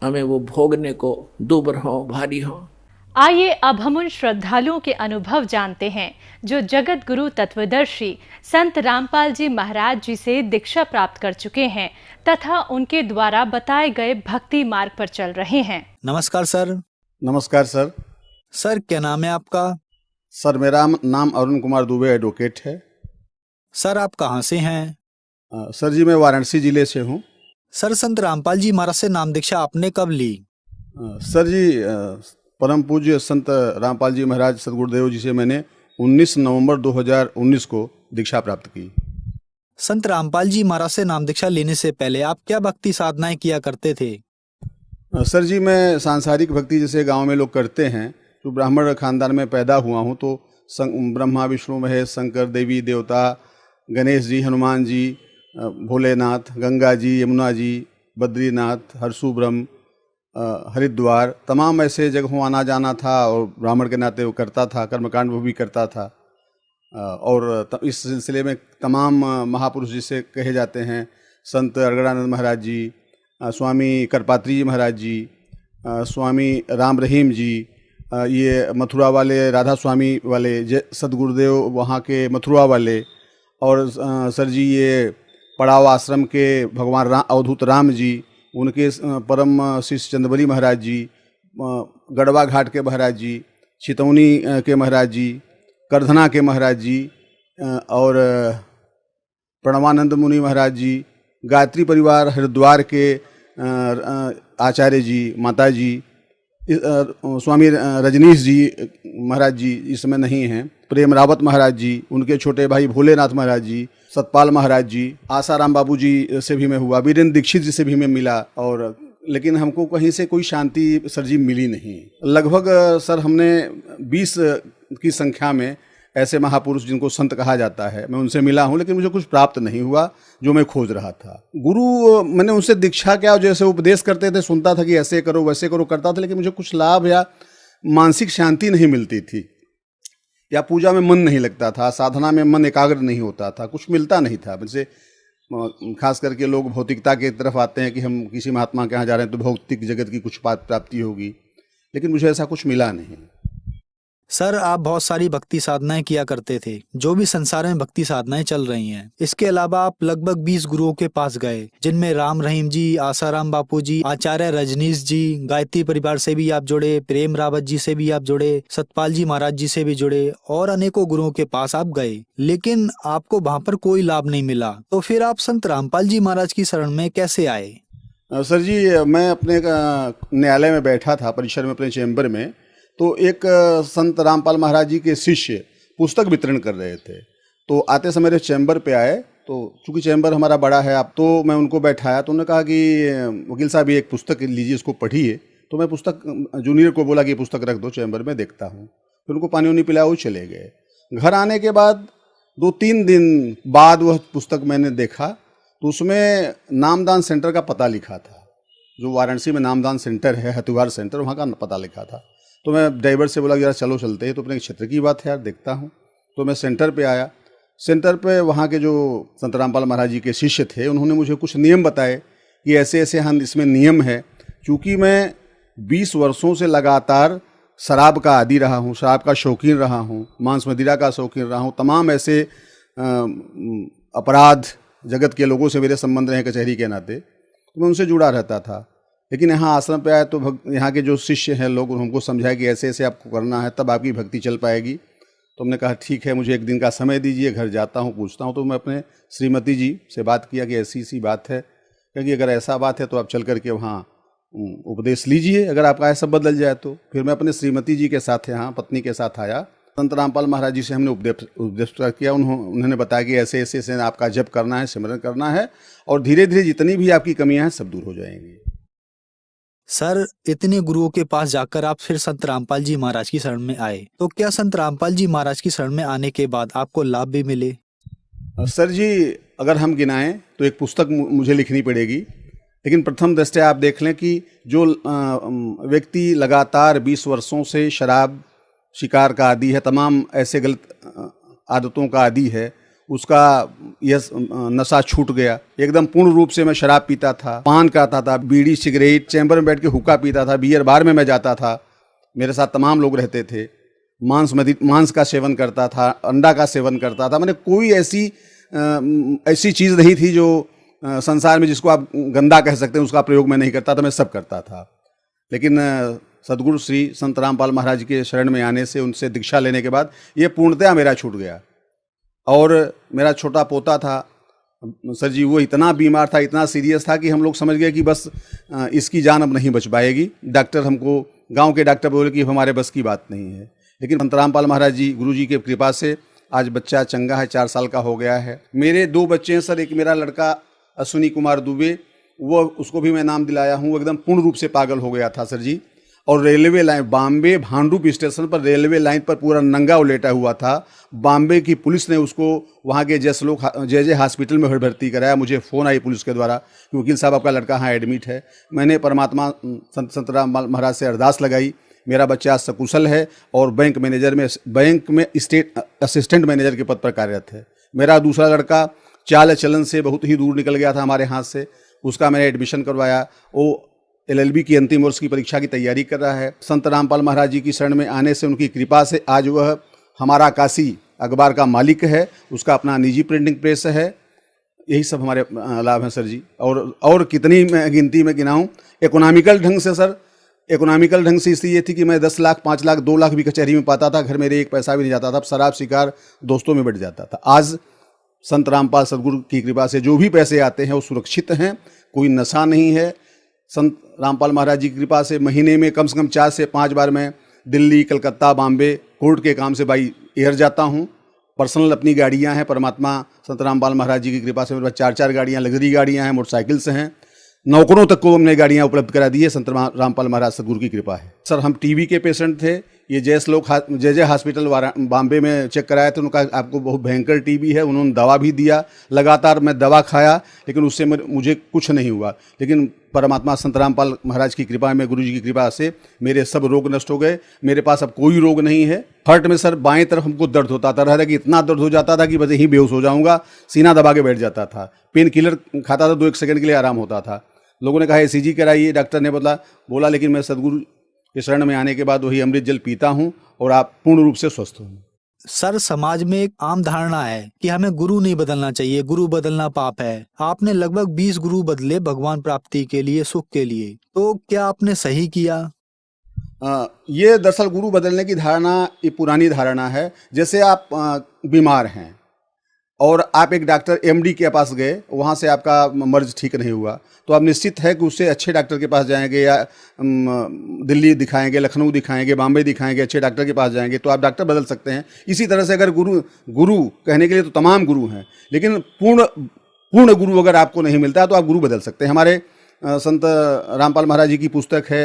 हमें वो भोगने को दुबर हो, भारी हो। आइए अब हम उन श्रद्धालुओं के अनुभव जानते हैं जो जगत गुरु तत्वदर्शी संत रामपाल जी महाराज जी से दीक्षा प्राप्त कर चुके हैं तथा उनके द्वारा बताए गए भक्ति मार्ग पर चल रहे हैं। नमस्कार सर। नमस्कार सर। सर क्या नाम है आपका? सर मेरा नाम अरुण कुमार दुबे एडवोकेट है। सर आप कहाँ से हैं? सर जी मैं वाराणसी जिले से हूँ। सर संत रामपाल जी महाराज से नाम दीक्षा आपने कब ली? सर जी परम पूज्य संत रामपाल जी महाराज सदगुरुदेव जी से मैंने 19 नवंबर 2019 को दीक्षा प्राप्त की। संत रामपाल जी महाराज से नाम दीक्षा लेने से पहले आप क्या भक्ति साधनाएं किया करते थे? सर जी मैं सांसारिक भक्ति जैसे गांव में लोग करते हैं, तो ब्राह्मण खानदान में पैदा हुआ हूं, तो ब्रह्मा विष्णु महेश शंकर देवी देवता, गणेश जी, हनुमान जी, भोलेनाथ, गंगा जी, यमुना जी, बद्रीनाथ, हरसू ब्रह्म, हरिद्वार, तमाम ऐसे जगहों आना जाना था और ब्राह्मण के नाते वो करता था, कर्मकांड वो भी करता था। और इस सिलसिले में तमाम महापुरुष जिसे कहे जाते हैं, संत अरगड़ानंद महाराज जी, स्वामी करपात्री जी महाराज जी, स्वामी राम रहीम जी, ये मथुरा वाले राधा स्वामी वाले सदगुरुदेव वहाँ के मथुरा वाले, और सर जी ये पड़ाव आश्रम के भगवान अवधूत राम जी, उनके परम शिष्य चंदबली महाराज जी, गढ़वा घाट के महाराज जी, चितौनी के महाराज जी, करधना के महाराज जी, और प्रणवानंद मुनि महाराज जी, गायत्री परिवार हरिद्वार के आचार्य जी, माता जी, स्वामी रजनीश जी महाराज जी इस समय नहीं हैं, प्रेम रावत महाराज जी, उनके छोटे भाई भोलेनाथ महाराज जी, सतपाल महाराज जी, आसाराम बाबू जी से भी मैं हुआ, वीरेंद्र दीक्षित जी से भी मैं मिला, और लेकिन हमको कहीं से कोई शांति सर जी मिली नहीं। लगभग सर हमने 20 की संख्या में ऐसे महापुरुष जिनको संत कहा जाता है, मैं उनसे मिला हूँ, लेकिन मुझे कुछ प्राप्त नहीं हुआ जो मैं खोज रहा था। गुरु मैंने उनसे दीक्षा क्या, जैसे उपदेश करते थे सुनता था कि ऐसे करो वैसे करो करता था, लेकिन मुझे कुछ लाभ या मानसिक शांति नहीं मिलती थी, या पूजा में मन नहीं लगता था, साधना में मन एकाग्र नहीं होता था, कुछ मिलता नहीं था। वैसे खास करके लोग भौतिकता की तरफ आते हैं कि हम किसी महात्मा के यहाँ जा रहे हैं तो भौतिक जगत की कुछ प्राप्ति होगी, लेकिन मुझे ऐसा कुछ मिला नहीं। सर, आप बहुत सारी भक्ति साधनाएं किया करते थे, जो भी संसार में भक्ति साधनाएं चल रही हैं। इसके अलावा आप लगभग 20 गुरुओं के पास गए, जिनमें राम रहीम जी, आसाराम बापू जी, आचार्य रजनीश जी, गायत्री परिवार से भी आप जुड़े, प्रेम रावत जी से भी आप जुड़े, सतपाल जी महाराज जी से भी जुड़े, और अनेकों गुरुओं के पास आप गए, लेकिन आपको वहाँ पर कोई लाभ नहीं मिला। तो फिर आप संत रामपाल जी महाराज की शरण में कैसे आए? सर जी, मैं अपने न्यायालय में बैठा था, परिसर में, अपने चैम्बर में, तो एक संत रामपाल महाराज जी के शिष्य पुस्तक वितरण कर रहे थे। तो आते समय मेरे चैम्बर पे आए, तो चूंकि चैम्बर हमारा बड़ा है अब, तो मैं उनको बैठाया, तो उन्होंने कहा कि वकील साहब ये एक पुस्तक लीजिए, इसको पढ़िए। तो मैं पुस्तक जूनियर को बोला कि ये पुस्तक रख दो चैम्बर में, देखता हूँ। फिर उनको पानी वानी पिलाया, वो चले गए। घर आने के बाद 2-3 दिन बाद वह पुस्तक मैंने देखा, तो उसमें नामदान सेंटर का पता लिखा था, जो वाराणसी में नामदान सेंटर है, हथिवार सेंटर, वहाँ का पता लिखा था। तो मैं ड्राइवर से बोला यार चलो चलते हैं, तो अपने क्षेत्र की बात है यार, देखता हूँ। तो मैं सेंटर पे आया। सेंटर पे वहाँ के जो संत रामपाल महाराज जी के शिष्य थे, उन्होंने मुझे कुछ नियम बताए कि ऐसे ऐसे हाँ इसमें नियम है। चूँकि मैं 20 वर्षों से लगातार शराब का आदी रहा हूँ, शराब का शौकीन रहा हूँ, मांस मदिरा का शौकीन रहा हूँ, तमाम ऐसे अपराध जगत के लोगों से मेरे संबंध रहे कचहरी के नाते, तो मैं उनसे जुड़ा रहता था। लेकिन यहाँ आश्रम पे आए तो यहाँ के जो शिष्य हैं लोग, हमको समझाया कि ऐसे ऐसे आपको करना है, तब आपकी भक्ति चल पाएगी। तो हमने कहा ठीक है, मुझे एक दिन का समय दीजिए, घर जाता हूँ, पूछता हूँ। तो मैं अपने श्रीमती जी से बात किया कि ऐसी सी बात है, क्योंकि अगर ऐसा बात है तो आप चल करके वहाँ उपदेश लीजिए, अगर आपका ऐसा बदल जाए तो। फिर मैं अपने श्रीमती जी के साथ यहाँ पत्नी के साथ आया। संत रामपाल महाराज जी से हमने उपदेश किया। उन्होंने बताया कि ऐसे ऐसे ऐसे आपका जप करना है, सिमरन करना है, और धीरे धीरे जितनी भी आपकी कमियाँ हैं सब दूर हो जाएंगी। सर, इतने गुरुओं के पास जाकर आप फिर संत रामपाल जी महाराज की शरण में आए, तो क्या संत रामपाल जी महाराज की शरण में आने के बाद आपको लाभ भी मिले? सर जी, अगर हम गिनाएं तो एक पुस्तक मुझे लिखनी पड़ेगी, लेकिन प्रथम दृष्टया आप देख लें कि जो व्यक्ति लगातार 20 वर्षों से शराब शिकार का आदी है, तमाम ऐसे गलत आदतों का आदी है, उसका यह नशा छूट गया एकदम पूर्ण रूप से। मैं शराब पीता था, पान करता था, बीड़ी सिगरेट, चैम्बर में बैठ के हुक्का पीता था, बियर बार में मैं जाता था, मेरे साथ तमाम लोग रहते थे, मांस का सेवन करता था, अंडा का सेवन करता था। मैंने कोई ऐसी चीज़ नहीं थी जो संसार में जिसको आप गंदा कह सकते हैं, उसका प्रयोग मैं नहीं करता था, मैं सब करता था। लेकिन सदगुरु श्री संत रामपाल महाराज के शरण में आने से, उनसे दीक्षा लेने के बाद ये पूर्णतया मेरा छूट गया। और मेरा छोटा पोता था सर जी, वो इतना बीमार था, इतना सीरियस था कि हम लोग समझ गए कि बस इसकी जान अब नहीं बच पाएगी। डॉक्टर हमको, गांव के डॉक्टर बोले कि हमारे बस की बात नहीं है। लेकिन संत रामपाल महाराज जी, गुरु जी के कृपा से आज बच्चा चंगा है, 4 साल का हो गया है। मेरे 2 बच्चे हैं सर, एक मेरा लड़का अश्विनी कुमार दुबे, वो उसको भी मैं नाम दिलाया हूँ, वो एकदम पूर्ण रूप से पागल हो गया था सर जी। और railway line, Bombay Bhandup station पर रेलवे लाइन पर पूरा नंगा उलेटा हुआ था। बॉम्बे की पुलिस ने उसको वहाँ के जे हॉस्पिटल में भर्ती कराया। मुझे फ़ोन आई पुलिस के द्वारा कि वकील साहब आपका लड़का यहाँ एडमिट है। मैंने परमात्मा संत रामपाल महाराज से अरदास लगाई, मेरा बच्चा सकुशल है और बैंक में स्टेट असिस्टेंट मैनेजर के पद पर कार्यरत है। मेरा दूसरा लड़का चाल चलन से बहुत ही दूर निकल गया था हमारे हाथ से, उसका मैंने एडमिशन करवाया, वो LLB की अंतिम वर्ष की परीक्षा की तैयारी कर रहा है। संत रामपाल महाराज जी की शरण में आने से, उनकी कृपा से आज वह हमारा काशी अखबार का मालिक है, उसका अपना निजी प्रिंटिंग प्रेस है। यही सब हमारे लाभ हैं सर जी। और कितनी गिनती में गिनाऊं। इकोनॉमिकल ढंग से सर, इकोनॉमिकल ढंग से इसलिए थी कि मैं 10 लाख, 5 लाख, 2 लाख भी कचहरी में पाता था, घर मेरे 1 पैसा भी नहीं जाता था। अब शराब शिकार दोस्तों में बढ़ जाता था। आज संत रामपाल सदगुरु की कृपा से जो भी पैसे आते हैं वो सुरक्षित हैं, कोई नशा नहीं है, संत रामपाल महाराज जी की कृपा से महीने में कम से कम 4 से 5 बार मैं दिल्ली, कलकत्ता, बॉम्बे कोर्ट के काम से बाई एयर जाता हूँ। पर्सनल अपनी गाड़ियाँ हैं, परमात्मा संत रामपाल महाराज जी की कृपा से मेरे पास 4-4 गाड़ियाँ, लग्जरी गाड़ियाँ हैं, मोटरसाइकिल से हैं। नौकरों तक को हमने गाड़ियाँ उपलब्ध करा दी है, संत रामपाल महाराज सदगुरु की कृपा है। सर हम टीबी के पेशेंट थे, ये जय हॉस्पिटल बॉम्बे में चेक कराया था, उनका आपको बहुत भयंकर टीबी है। उन्होंने दवा भी दिया, लगातार मैं दवा खाया, लेकिन उससे मुझे कुछ नहीं हुआ। लेकिन परमात्मा संत रामपाल महाराज की कृपा में, गुरु जी की कृपा से मेरे सब रोग नष्ट हो गए। मेरे पास अब कोई रोग नहीं है। हार्ट में सर बाएं तरफ हमको दर्द होता था कि इतना दर्द हो जाता था कि बस यहीं बेहोश हो जाऊंगा, सीना दबा के बैठ जाता था। पेन किलर खाता था, 2-1 सेकंड के लिए आराम होता था। लोगों ने कहा ECG कराइए, डॉक्टर ने बोला, लेकिन मैं सदगुरु के शरण में आने के बाद वही अमृत जल पीता हूँ और आप पूर्ण रूप से स्वस्थ हूँ। सर समाज में एक आम धारणा है कि हमें गुरु नहीं बदलना चाहिए, गुरु बदलना पाप है। आपने लगभग 20 गुरु बदले भगवान प्राप्ति के लिए, सुख के लिए, तो क्या आपने सही किया? ये दरअसल गुरु बदलने की धारणा ये पुरानी धारणा है। जैसे आप बीमार हैं और आप एक डॉक्टर MD के पास गए, वहाँ से आपका मर्ज ठीक नहीं हुआ, तो आप निश्चित है कि उससे अच्छे डॉक्टर के पास जाएंगे, या दिल्ली दिखाएंगे, लखनऊ दिखाएंगे, बॉम्बे दिखाएंगे, अच्छे डॉक्टर के पास जाएंगे, तो आप डॉक्टर बदल सकते हैं। इसी तरह से अगर गुरु कहने के लिए तो तमाम गुरु हैं, लेकिन पूर्ण गुरु अगर आपको नहीं मिलता तो आप गुरु बदल सकते हैं। हमारे संत रामपाल महाराज जी की पुस्तक है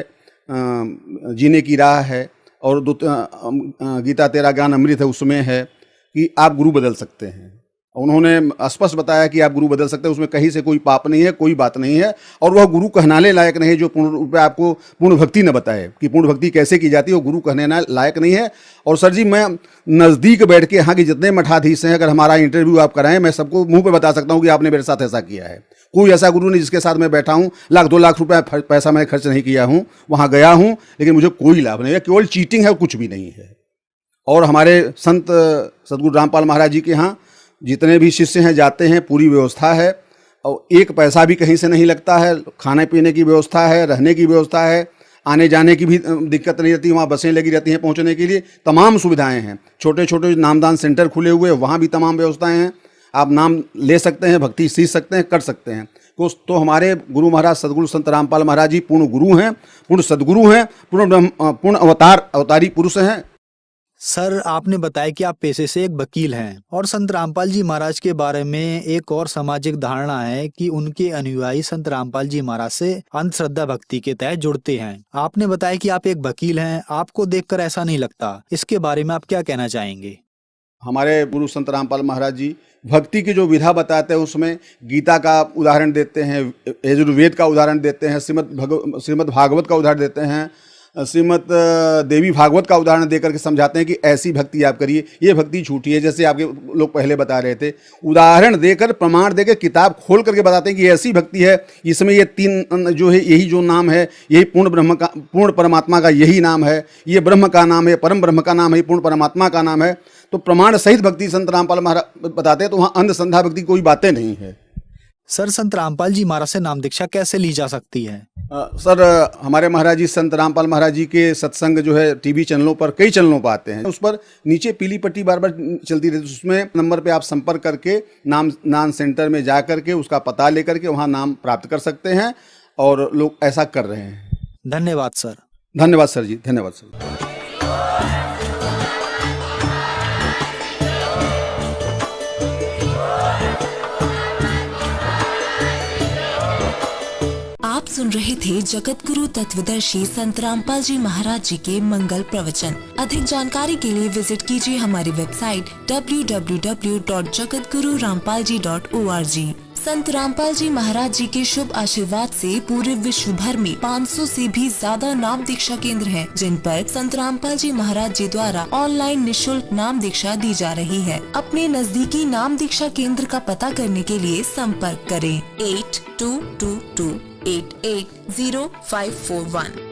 जीने की राह है, और गीता तेरा ज्ञान अमृत है, उसमें है कि आप गुरु बदल सकते हैं। उन्होंने स्पष्ट बताया कि आप गुरु बदल सकते हैं, उसमें कहीं से कोई पाप नहीं है, कोई बात नहीं है। और वह गुरु कहनाने लायक नहीं है जो पूर्ण रूप में आपको पूर्ण भक्ति न बताए कि पूर्ण भक्ति कैसे की जाती है, वो गुरु कहने लायक नहीं है। और सर जी मैं नज़दीक बैठ के यहाँ के जितने मठाधीश हैं, अगर हमारा इंटरव्यू आप कराएं, मैं सबको मुंह पे बता सकता हूँ कि आपने मेरे साथ ऐसा किया है। कोई ऐसा गुरु नहीं जिसके साथ मैं बैठा हूँ, 1-2 लाख रुपया पैसा मैं खर्च नहीं किया हूँ, वहाँ गया हूँ, लेकिन मुझे कोई लाभ नहीं है, केवल चीटिंग है, कुछ भी नहीं है। और हमारे संत सदगुरु रामपाल महाराज जी के यहाँ जितने भी शिष्य हैं जाते हैं, पूरी व्यवस्था है, और 1 पैसा भी कहीं से नहीं लगता है। खाने पीने की व्यवस्था है, रहने की व्यवस्था है, आने जाने की भी दिक्कत नहीं रहती। वहाँ बसें लगी रहती हैं पहुँचने के लिए, तमाम सुविधाएं हैं। छोटे छोटे नामदान सेंटर खुले हुए, वहाँ भी तमाम व्यवस्थाएं हैं। आप नाम ले सकते हैं, भक्ति सीख सकते हैं, कर सकते हैं। तो हमारे गुरु महाराज सदगुरु संत रामपाल महाराज जी पूर्ण गुरु हैं, पूर्ण सदगुरु हैं, पूर्ण अवतारी पुरुष हैं। सर आपने बताया कि आप पेशे से एक वकील हैं, और संत रामपाल जी महाराज के बारे में एक और सामाजिक धारणा है कि उनके अनुयायी संत रामपाल जी महाराज से अंधश्रद्धा भक्ति के तहत जुड़ते हैं। आपने बताया कि आप एक वकील हैं, आपको देखकर ऐसा नहीं लगता, इसके बारे में आप क्या कहना चाहेंगे? हमारे गुरु संत रामपाल महाराज जी भक्ति की जो विधा बताते हैं, उसमें गीता का उदाहरण देते हैं, यजुर्वेद का उदाहरण देते हैं, श्रीमद् भागवत का उदाहरण देते हैं, श्रीमद् देवी भागवत का उदाहरण देकर के समझाते हैं कि ऐसी भक्ति आप करिए, ये भक्ति झूठी है। जैसे आपके लोग पहले बता रहे थे, उदाहरण देकर, प्रमाण देकर, किताब खोल करके बताते हैं कि ऐसी भक्ति है, इसमें ये 3 जो है, यही जो नाम है, यही पूर्ण परमात्मा का यही नाम है, ये ब्रह्म का नाम है, परम ब्रह्म का नाम है, पूर्ण परमात्मा का नाम है। तो प्रमाण सहित भक्ति संत रामपाल महाराज बताते हैं, तो वहाँ अंधश्रद्धा भक्ति कोई बातें नहीं है। सर संत रामपाल जी महाराज से नाम दीक्षा कैसे ली जा सकती है? सर हमारे महाराज जी संत रामपाल महाराज जी के सत्संग जो है टीवी चैनलों पर, कई चैनलों पर आते हैं, उस पर नीचे पीली पट्टी बार बार चलती रहती है, उसमें नंबर पे आप संपर्क करके नाम सेंटर में जा करके उसका पता लेकर के वहाँ नाम प्राप्त कर सकते हैं, और लोग ऐसा कर रहे हैं। धन्यवाद सर। धन्यवाद सर जी, धन्यवाद सर। आप सुन रहे थे जगत गुरु तत्वदर्शी संत रामपाल जी महाराज जी के मंगल प्रवचन। अधिक जानकारी के लिए विजिट कीजिए हमारी वेबसाइट www.jagatgururampalji.org। संत रामपाल जी महाराज जी के शुभ आशीर्वाद से पूरे विश्व भर में 500 से भी ज्यादा नाम दीक्षा केंद्र हैं, जिन पर संत रामपाल जी महाराज जी द्वारा ऑनलाइन निःशुल्क नाम दीक्षा दी जा रही है। अपने नजदीकी नाम दीक्षा केंद्र का पता करने के लिए संपर्क करें 8222880541।